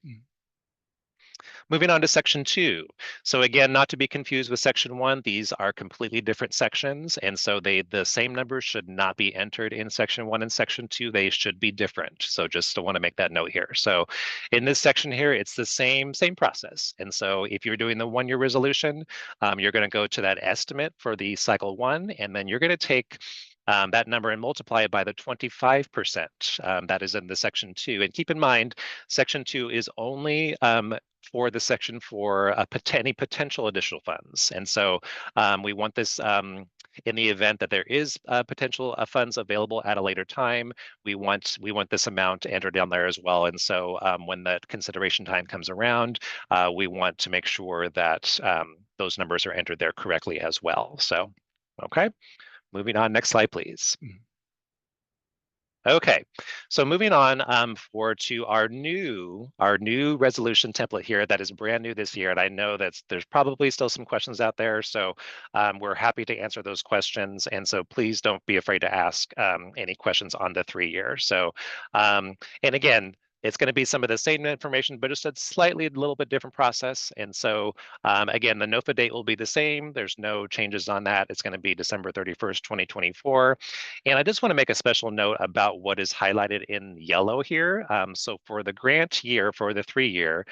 Moving on to section 2. So again, not to be confused with section 1, these are completely different sections, and so the same numbers should not be entered in section 1 and section 2. They should be different. So just want to make that note here. So in this section here, it's the same process. And so if you're doing the 1-year resolution, you're going to go to that estimate for the cycle 1, and then you're going to take that number and multiply it by the 25% that is in the section 2. And keep in mind, section 2 is only for the section for any potential additional funds. And so we want this in the event that there is potential funds available at a later time. We want this amount entered down there as well. And so when that consideration time comes around, we want to make sure that those numbers are entered there correctly as well. So, okay. Moving on, next slide, please. Okay, so moving on to our new resolution template here that is brand new this year, and I know that there's probably still some questions out there, so we're happy to answer those questions, and so please don't be afraid to ask any questions on the 3-year. So, and again, it's going to be some of the same information, but just a little bit different process. And so, again, the NOFA date will be the same. There's no changes on that. It's going to be December 31st, 2024. And I just want to make a special note about what is highlighted in yellow here. So for the grant year, for the 3-year,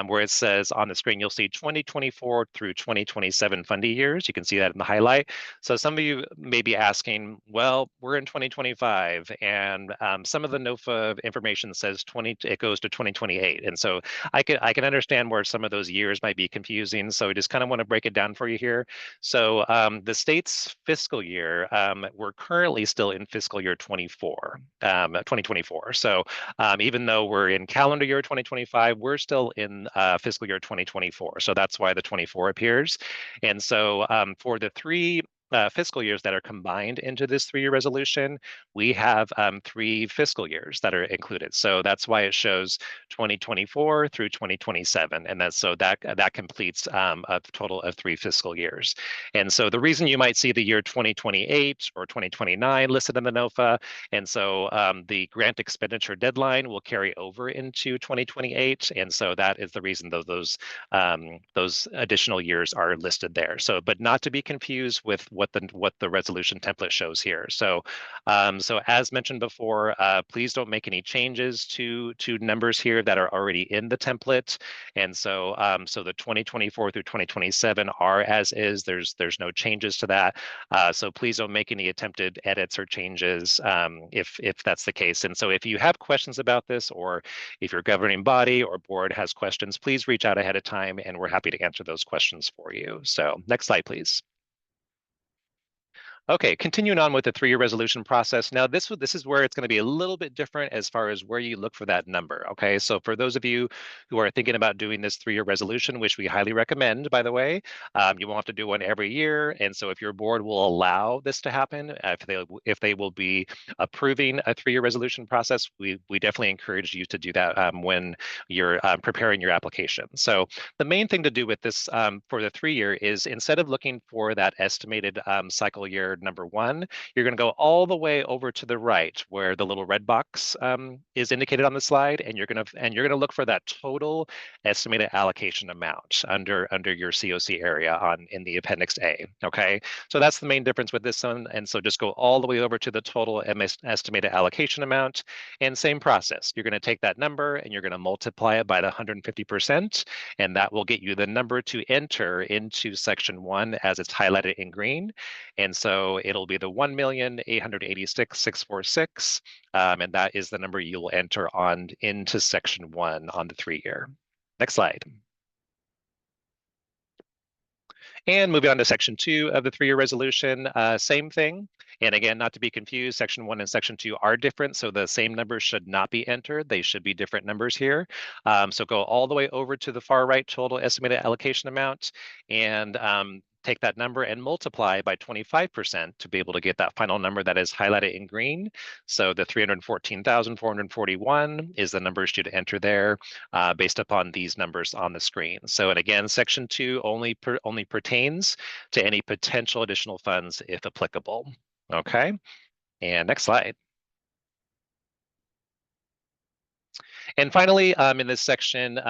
where it says on the screen, you'll see 2024 through 2027 funding years. You can see that in the highlight. So some of you may be asking, well, we're in 2025, and some of the NOFA information says it goes to 2028. And so I can understand where some of those years might be confusing. So I just kind of want to break it down for you here. So the state's fiscal year, we're currently still in fiscal year 2024. So even though we're in calendar year 2025, we're still in fiscal year 2024. So that's why the 24 appears. And so for the 3 fiscal years that are combined into this 3-year resolution, we have 3 fiscal years that are included. So that's why it shows 2024 through 2027, and that completes a total of 3 fiscal years. And so the reason you might see the year 2028 or 2029 listed in the NOFA, and so the grant expenditure deadline will carry over into 2028, and so that is the reason those additional years are listed there. So, but not to be confused with what the resolution template shows here. So, so as mentioned before, please don't make any changes to numbers here that are already in the template. And so, so the 2024 through 2027 are as is. There's no changes to that. So please don't make any attempted edits or changes if that's the case. And so if you have questions about this, or if your governing body or board has questions, please reach out ahead of time, and we're happy to answer those questions for you. So next slide, please. Okay, continuing on with the 3-year resolution process. Now, this is where it's going to be a little bit different as far as where you look for that number. Okay, so for those of you who are thinking about doing this 3-year resolution, which we highly recommend, by the way, you won't have to do one every year. And so if your board will allow this to happen, if they will be approving a 3-year resolution process, we definitely encourage you to do that when you're preparing your application. So the main thing to do with this for the 3-year is, instead of looking for that estimated cycle year number 1, you're going to go all the way over to the right where the little red box is indicated on the slide, and you're going to look for that total estimated allocation amount under your COC area in the Appendix A. Okay, so that's the main difference with this one. And so just go all the way over to the total estimated allocation amount, and same process. You're going to take that number and you're going to multiply it by the 150%, and that will get you the number to enter into section 1 as it's highlighted in green. And so it'll be the 1,886,646, and that is the number you will enter into section 1 on the 3-year. Next slide. And moving on to section 2 of the 3-year resolution, same thing. And again, not to be confused, section 1 and section 2 are different, so the same numbers should not be entered. They should be different numbers here. So go all the way over to the far right total estimated allocation amount and take that number and multiply by 25% to be able to get that final number that is highlighted in green. So the 314,441 is the numbers due to enter there based upon these numbers on the screen. So, and again, section 2 only pertains to any potential additional funds if applicable. Okay, and next slide. And finally, in this section,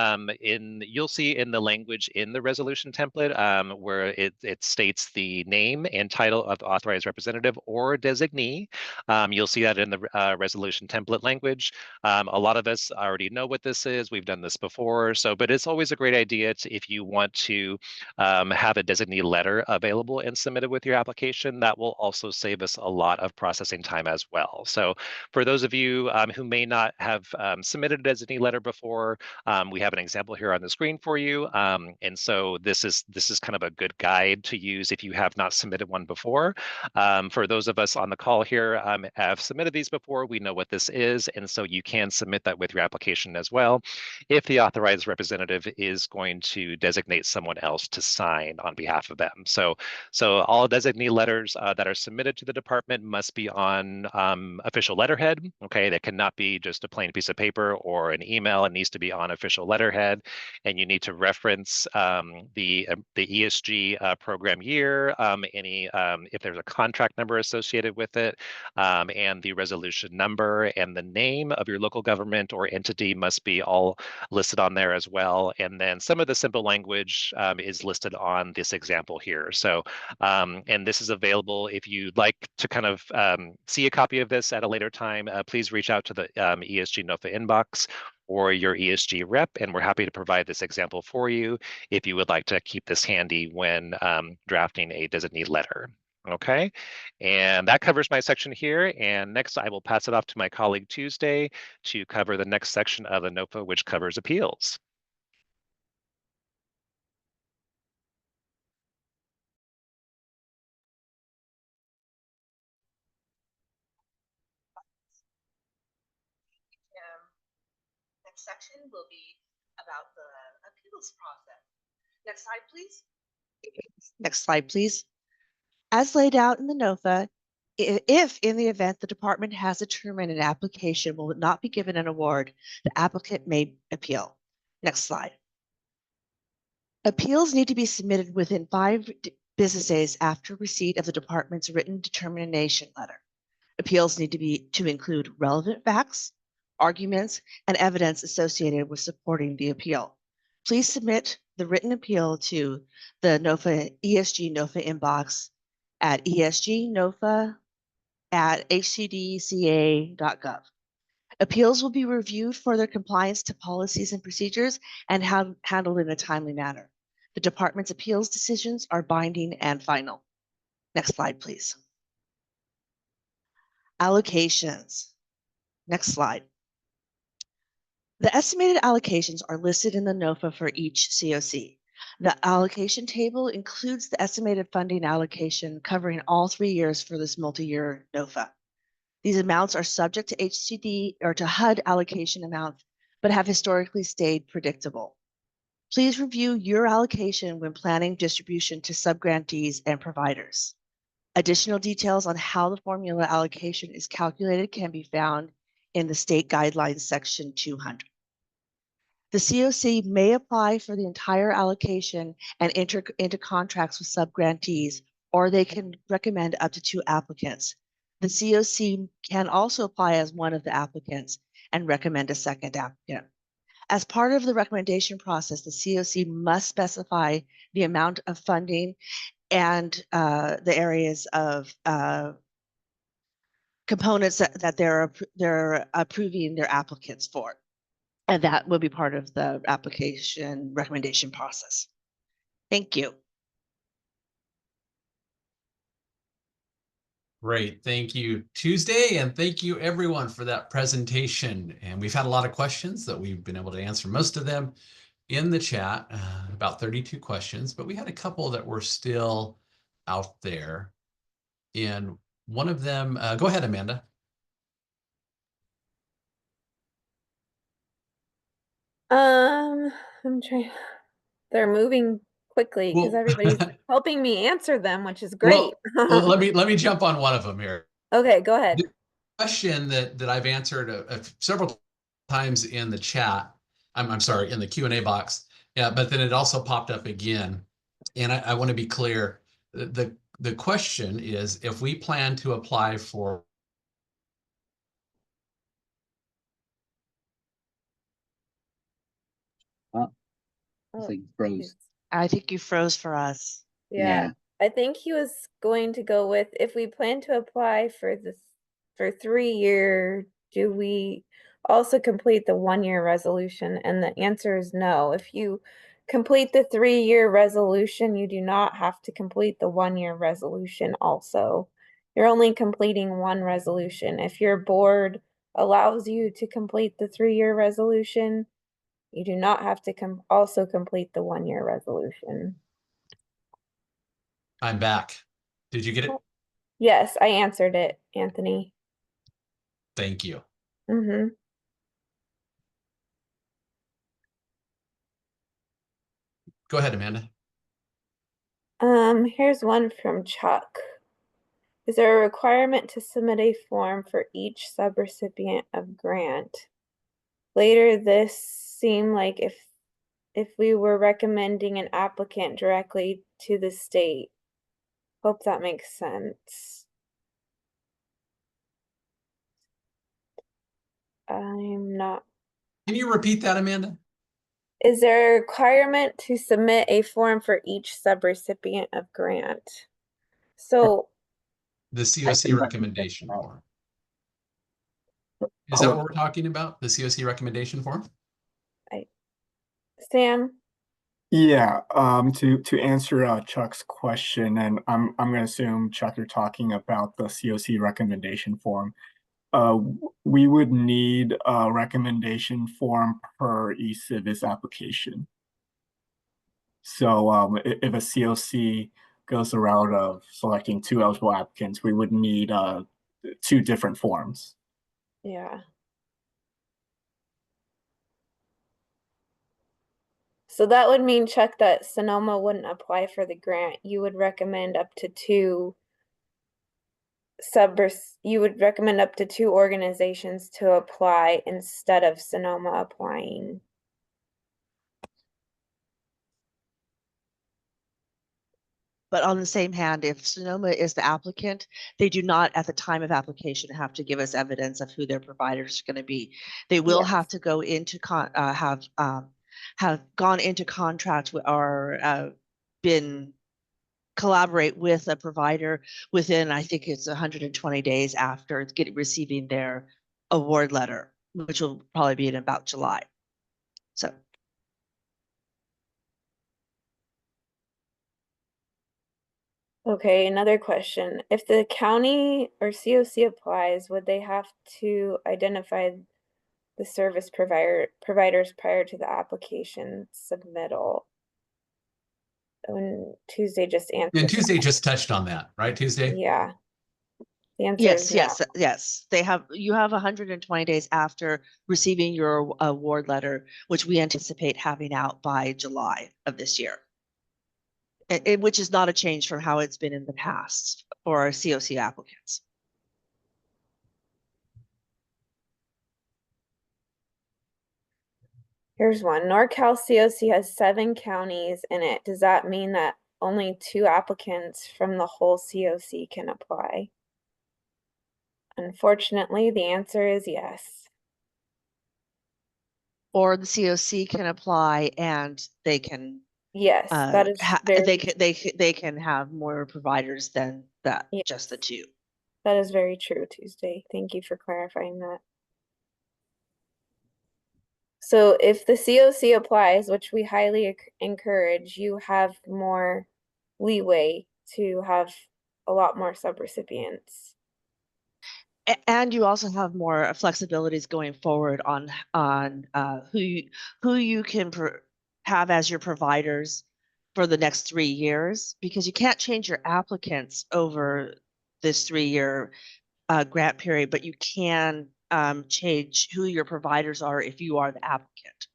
you'll see in the language in the resolution template where it states the name and title of the authorized representative or designee. You'll see that in the resolution template language. A lot of us already know what this is. We've done this before. So, but it's always a great idea if you want to have a designee letter available and submitted with your application. That will also save us a lot of processing time as well. So for those of you who may not have submitted a designee letter before, we have an example here on the screen for you. And so this is kind of a good guide to use if you have not submitted one before. For those of us on the call here have submitted these before, we know what this is. And so you can submit that with your application as well if the authorized representative is going to designate someone else to sign on behalf of them. So all designee letters that are submitted to the department must be on official letterhead. Okay, that cannot be just a plain piece of paper or an email. It needs to be on official letterhead, and you need to reference the ESG program year, if there's a contract number associated with it, and the resolution number, and the name of your local government or entity must be all listed on there as well. And then some of the simple language is listed on this example here. So, and this is available if you'd like to kind of see a copy of this at a later time, please reach out to the ESG NOFA inbox or your ESG rep, and we're happy to provide this example for you if you would like to keep this handy when drafting a designee letter. Okay, and that covers my section here. And next, I will pass it off to my colleague Tuesday to cover the next section of the NOFA, which covers appeals. Next section will be about the appeals process. Next slide, please. Next slide, please. As laid out in the NOFA, if in the event the department has determined an application will not be given an award, the applicant may appeal. Next slide. Appeals need to be submitted within 5 business days after receipt of the department's written determination letter. Appeals need to include relevant facts, arguments, and evidence associated with supporting the appeal. Please submit the written appeal to the ESG NOFA inbox at esgnofa@hcdca.gov. Appeals will be reviewed for their compliance to policies and procedures and handled in a timely manner. The department's appeals decisions are binding and final. Next slide, please. Allocations. Next slide. The estimated allocations are listed in the NOFA for each COC. The allocation table includes the estimated funding allocation covering all 3 years for this multi-year NOFA. These amounts are subject to HCD or to HUD allocation amounts, but have historically stayed predictable. Please review your allocation when planning distribution to subgrantees and providers. Additional details on how the formula allocation is calculated can be found in the state guidelines section 200. The COC may apply for the entire allocation and enter into contracts with subgrantees, or they can recommend up to 2 applicants. The COC can also apply as one of the applicants and recommend a second applicant. As part of the recommendation process, the COC must specify the amount of funding and the areas of components that they're approving their applicants for. And that will be part of the application recommendation process. Thank you. Great. Thank you, Tuesday. And thank you, everyone, for that presentation. And we've had a lot of questions that we've been able to answer most of them in the chat. about 32 questions, but we had a couple that were still out there. And one of them, go ahead, Amanda. I'm trying. They're moving quickly because Well, everybody's helping me answer them, which is great. well, let me jump on one of them here. Okay, go ahead. The question that I've answered several times in the chat, I'm sorry, in the Q&A box. Yeah, but then it also popped up again. And I want to be clear. The question is, if we plan to apply for It's like froze. I think you froze for us. Yeah. Yeah. I think he was going to go with, if we plan to apply for this for 3-year, do we also complete the 1-year resolution? And the answer is no. If you complete the 3-year resolution, you do not have to complete the 1-year resolution also. You're only completing one resolution. If your board allows you to complete the 3-year resolution, you do not have to also complete the 1-year resolution. I'm back. Did you get it? Yes, I answered it, Anthony. Thank you. Mm-hmm. Go ahead, Amanda. Here's one from Chuck. Is there a requirement to submit a form for each subrecipient of grant? Later, this seemed like if we were recommending an applicant directly to the state. Hope that makes sense. I'm not. Can you repeat that, Amanda? Is there a requirement to submit a form for each subrecipient of grant? So The COC recommendation form. Is that Hello. what we're talking about? The COC recommendation form? Sam? Yeah, to answer Chuck's question, and I'm gonna assume, Chuck, you're talking about the COC recommendation form. We would need a recommendation form per eCivis application. So if a COC goes the route of selecting 2 eligible applicants, we would need 2 different forms. Yeah. So that would mean, Chuck, that Sonoma wouldn't apply for the grant. You would recommend up to 2 you would recommend up to 2 organizations to apply instead of Sonoma applying. But on the same hand, if Sonoma is the applicant, they do not, at the time of application, have to give us evidence of who their providers are going to be. They will Yes. have to go into have gone into contract or been collaborate with a provider within, I think it's 120 days after receiving their award letter, which will probably be in about July. So. Okay, another question. If the county or COC applies, would they have to identify the service providers prior to the application submittal? When Tuesday just answered. And Tuesday just touched on that, right, Tuesday? Yeah. The answer is Yes. You have 120 days after receiving your award letter, which we anticipate having out by July of this year. Which is not a change from how it's been in the past for our COC applicants. Here's one. NorCal COC has 7 counties in it. Does that mean that only 2 applicants from the whole COC can apply? Unfortunately, the answer is yes. Or the COC can apply and they can. Yes, that is they can have more providers than that. Yes. Just the 2. That is very true, Tuesday. Thank you for clarifying that. So if the COC applies, which we highly encourage, you have more leeway to have a lot more subrecipients. And you also have more flexibilities going forward on who you can have as your providers for the next 3 years, because you can't change your applicants over this 3-year grant period, but you can change who your providers are if you are the applicant.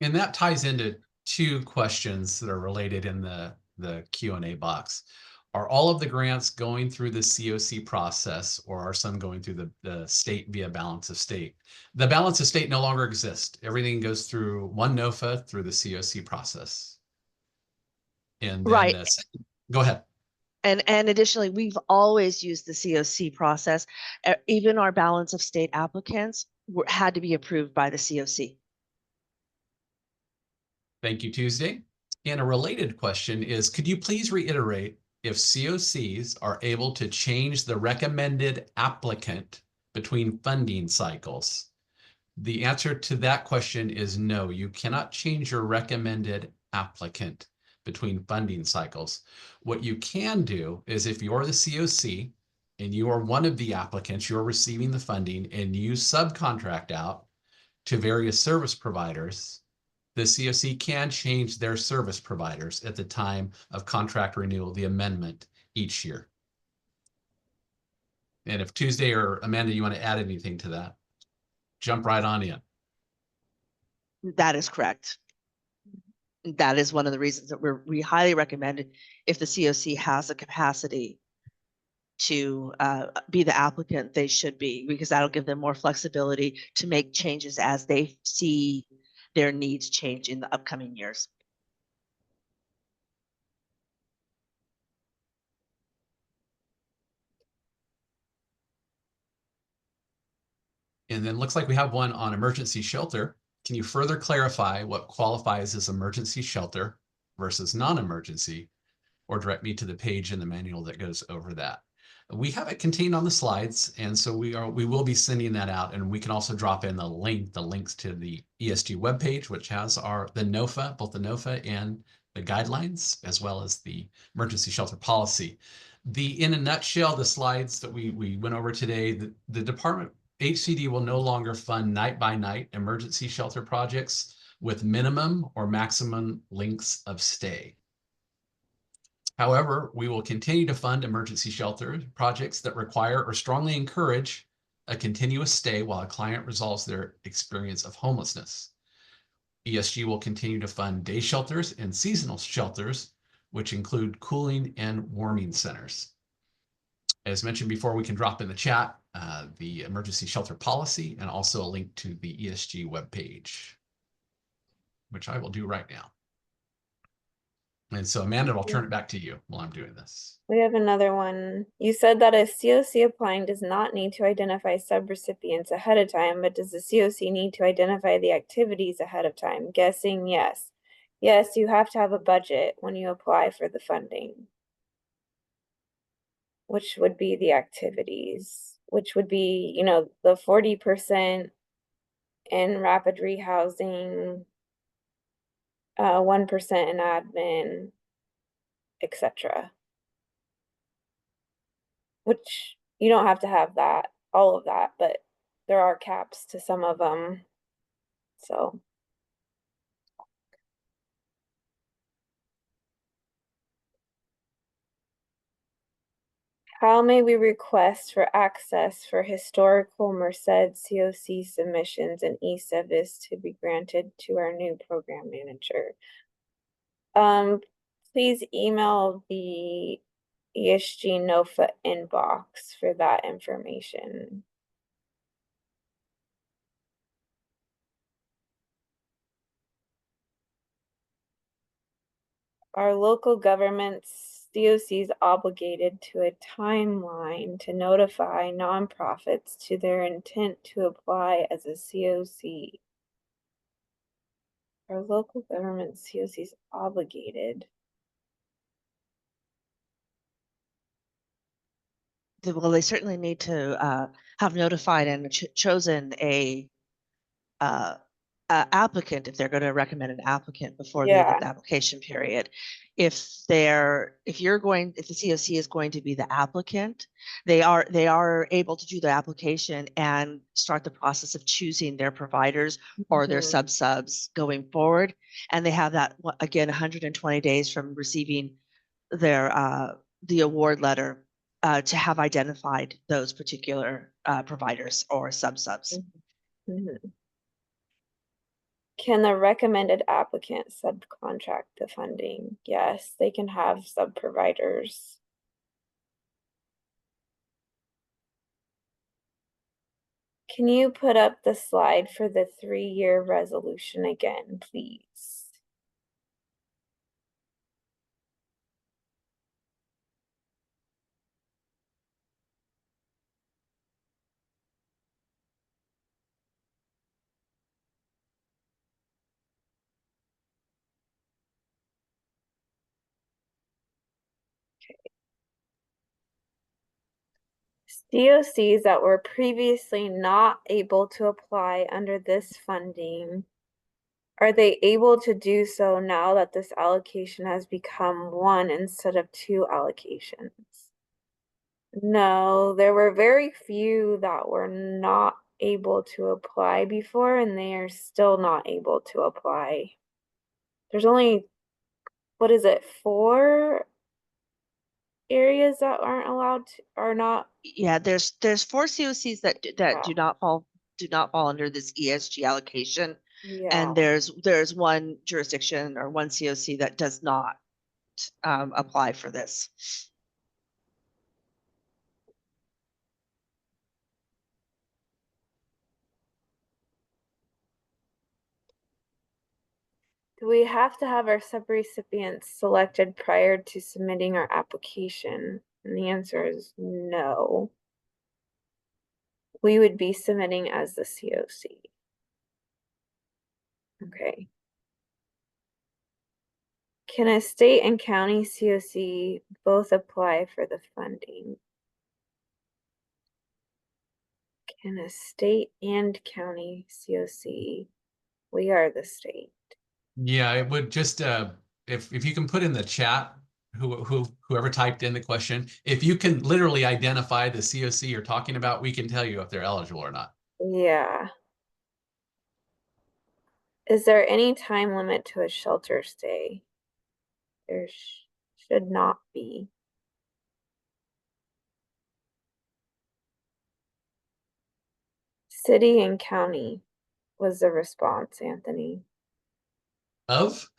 And that ties into two questions that are related in the Q&A box. Are all of the grants going through the COC process, or are some going through the state via balance of state? The balance of state no longer exists. Everything goes through one NOFA through the COC process. And then Right. Go ahead. And additionally, we've always used the COC process. Even our balance of state applicants had to be approved by the COC. Thank you, Tuesday. And a related question is, could you please reiterate if COCs are able to change the recommended applicant between funding cycles? The answer to that question is no, you cannot change your recommended applicant between funding cycles. What you can do is, if you're the COC and you are one of the applicants, you're receiving the funding and you subcontract out to various service providers, the COC can change their service providers at the time of contract renewal, the amendment each year. And if Tuesday or Amanda, you want to add anything to that, jump right on in. That is correct. That is one of the reasons that we highly recommend it if the COC has the capacity to be the applicant, they should be, because that'll give them more flexibility to make changes as they see their needs change in the upcoming years. And then looks like we have one on emergency shelter. Can you further clarify what qualifies as emergency shelter versus non-emergency, or direct me to the page in the manual that goes over that? We have it contained on the slides, and so we will be sending that out, and we can also drop in the links to the ESG webpage, which has the NOFA, both the NOFA and the guidelines, as well as the emergency shelter policy. In a nutshell, the slides that we went over today, the department HCD will no longer fund night-by-night emergency shelter projects with minimum or maximum lengths of stay. However, we will continue to fund emergency shelter projects that require or strongly encourage a continuous stay while a client resolves their experience of homelessness. ESG will continue to fund day shelters and seasonal shelters, which include cooling and warming centers. As mentioned before, we can drop in the chat the emergency shelter policy and also a link to the ESG webpage, which I will do right now. And so, Amanda, I'll turn it back to you while I'm doing this. We have another one. You said that a COC applying does not need to identify subrecipients ahead of time, but does the COC need to identify the activities ahead of time? Guessing yes. Yes, you have to have a budget when you apply for the funding, which would be the activities, which would be, the 40% in rapid rehousing, 1% in admin, etc. Which you don't have to have all of that, but there are caps to some of them. So. How may we request for access for historical Merced COC submissions and e-service to be granted to our new program manager? Please email the ESG NOFA inbox for that information. Our local governments, COCs obligated to a timeline to notify nonprofits to their intent to apply as a COC. Our local government COCs obligated. Well, they certainly need to have notified and chosen a applicant, if they're going to recommend an applicant before the end Yeah. of the application period. If the COC is going to be the applicant, they are able to do the application and start the process of choosing their providers or their Mhm. subs going forward. And they have that, again, 120 days from receiving their the award letter to have identified those particular providers or subs. Mhm. Can the recommended applicant subcontract the funding? Yes, they can have sub-providers. Can you put up the slide for the 3-year resolution again, please? COCs that were previously not able to apply under this funding, are they able to do so now that this allocation has become 1 instead of 2 allocations? No, there were very few that were not able to apply before, and they are still not able to apply. There's only, what is it, 4 areas that aren't allowed to, are not. Yeah, there's 4 COCs that Yeah. do not fall under this ESG allocation, Yeah. and there's one jurisdiction or one COC that does not apply for this. Do we have to have our subrecipients selected prior to submitting our application? And the answer is no. We would be submitting as the COC. Okay. Can a state and county COC both apply for the funding? Can a state and county COC? We are the state. Yeah, it would just if you can put in the chat whoever typed in the question, if you can literally identify the COC you're talking about, we can tell you if they're eligible or not. Yeah. Is there any time limit to a shelter stay? There should not be. City and county was the response, Anthony. Of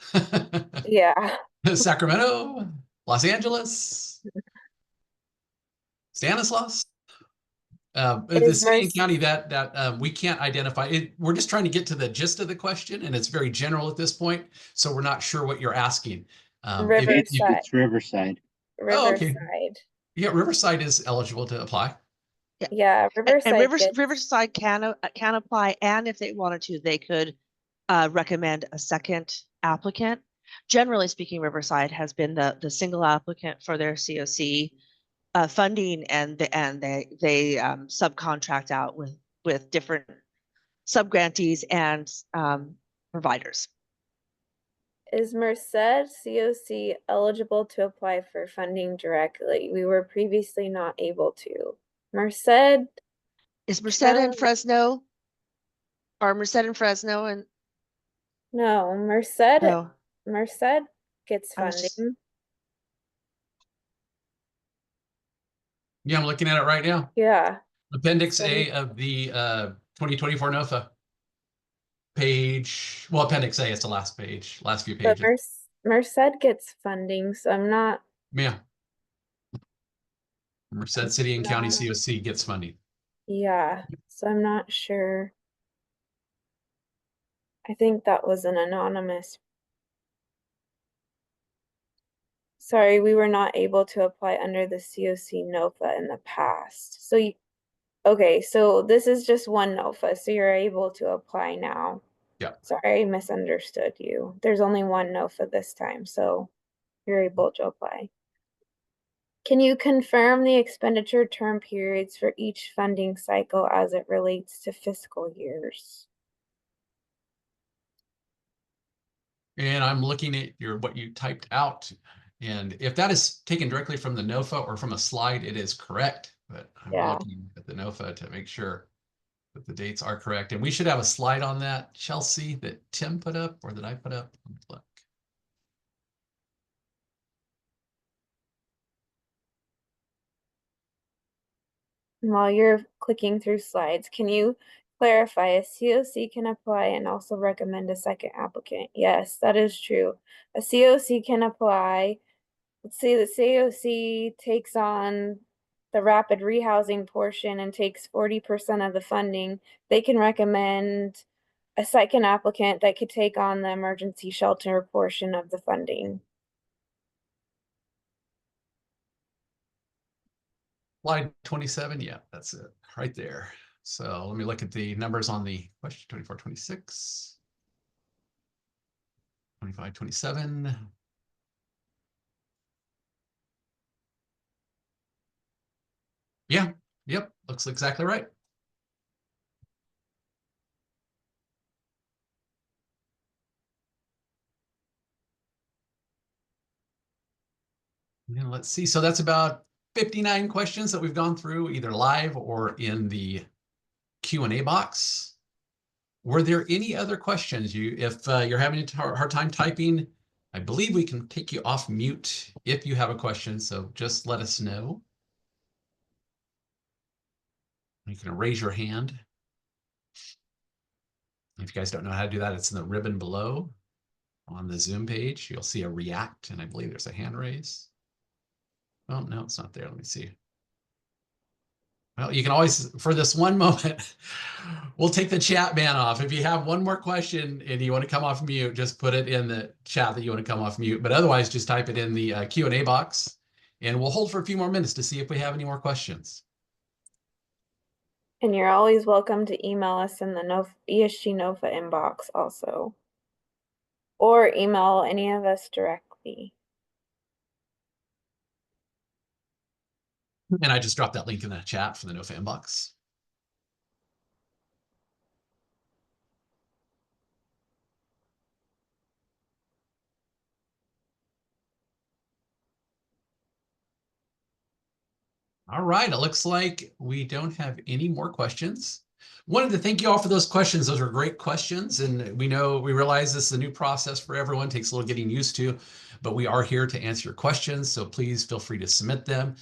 Yeah. Sacramento, Los Angeles, Stanislaus. The city and county that we can't identify it. We're just trying to get to the gist of the question, and it's very general at this point, so we're not sure what you're asking. Riverside. It's Riverside. Oh, okay. Riverside. Yeah, Riverside is eligible to apply. Yeah, And Riverside Riverside can apply, and if they wanted to, they could recommend a second applicant. Generally speaking, Riverside has been the single applicant for their COC funding, and they subcontract out with different subgrantees and providers. Is Merced COC eligible to apply for funding directly? We were previously not able to. Merced. Is Merced and Fresno? Are Merced and Fresno and No, Merced. no? Merced gets funding. Yeah, I'm looking at it right now. Yeah. Appendix A of the 2024 NOFA page. Well, Appendix A is the last page, last few But pages. Merced gets funding, so I'm not. Yeah. Merced City and County COC gets funding. Yeah, so I'm not sure. I think that was an anonymous. Sorry, we were not able to apply under the COC NOFA in the past. So, okay, so this is just one NOFA, so you're able to apply now. Yeah. Sorry, I misunderstood you. There's only one NOFA this time, so you're able to apply. Can you confirm the expenditure term periods for each funding cycle as it relates to fiscal years? And I'm looking at what you typed out. And if that is taken directly from the NOFA or from a slide, it is correct. But I'm Yeah. looking at the NOFA to make sure that the dates are correct. And we should have a slide on that, Chelsea, that Tim put up or that I put up. Look. While you're clicking through slides, can you clarify a COC can apply and also recommend a second applicant? Yes, that is true. A COC can apply. Let's say the COC takes on the rapid rehousing portion and takes 40% of the funding. They can recommend a second applicant that could take on the emergency shelter portion of the funding. Slide 27, yeah, that's it right there. So let me look at the numbers on the question 24, 26, 25, 27. Yeah, yep, looks exactly right. And let's see, so that's about 59 questions that we've gone through either live or in the Q&A box. Were there any other questions? If you're having a hard time typing, I believe we can take you off mute if you have a question, so just let us know. You can raise your hand. If you guys don't know how to do that, it's in the ribbon below on the Zoom page. You'll see a react, and I believe there's a hand raise. Oh, no, it's not there. Let me see. Well, you can always, for this one moment, we'll take the chat ban off. If you have one more question and you want to come off mute, just put it in the chat that you want to come off mute. But otherwise, just type it in the Q&A box, and we'll hold for a few more minutes to see if we have any more questions. And you're always welcome to email us in the ESG NOFA inbox also, or email any of us directly. And I just dropped that link in the chat for the NOFA inbox. All right, it looks like we don't have any more questions. Wanted to thank you all for those questions. Those were great questions. And we realize this is a new process for everyone, takes a little getting used to, but we are here to answer your questions. So please feel free to submit them.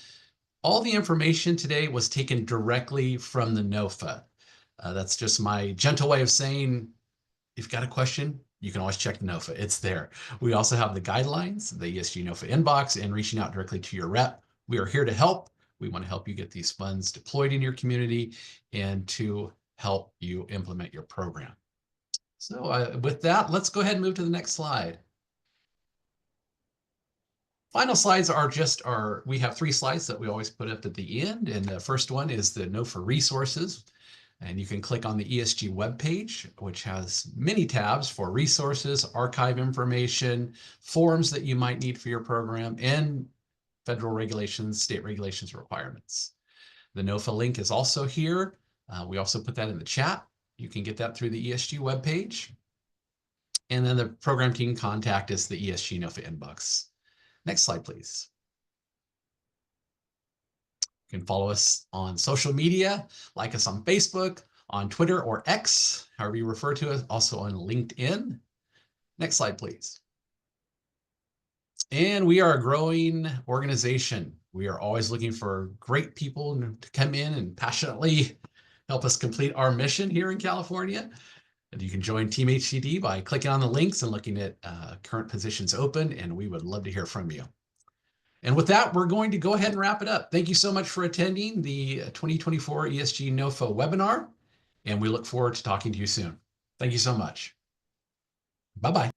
All the information today was taken directly from the NOFA. That's just my gentle way of saying, if you've got a question, you can always check the NOFA. It's there. We also have the guidelines, the ESG NOFA inbox, and reaching out directly to your rep. We are here to help. We want to help you get these funds deployed in your community and to help you implement your program. So with that, let's go ahead and move to the next slide. Final slides are just we have 3 slides that we always put up at the end. And the first one is the NOFA resources. And you can click on the ESG webpage, which has many tabs for resources, archive information, forms that you might need for your program, and federal regulations, state regulations requirements. The NOFA link is also here. We also put that in the chat. You can get that through the ESG webpage. And then the program team contact is the ESG NOFA inbox. Next slide, please. You can follow us on social media, like us on Facebook, on Twitter or X, however you refer to it, also on LinkedIn. Next slide, please. And we are a growing organization. We are always looking for great people to come in and passionately help us complete our mission here in California. And you can join Team HCD by clicking on the links and looking at current positions open, and we would love to hear from you. And with that, we're going to go ahead and wrap it up. Thank you so much for attending the 2024 ESG NOFA webinar, and we look forward to talking to you soon. Thank you so much. Bye-bye.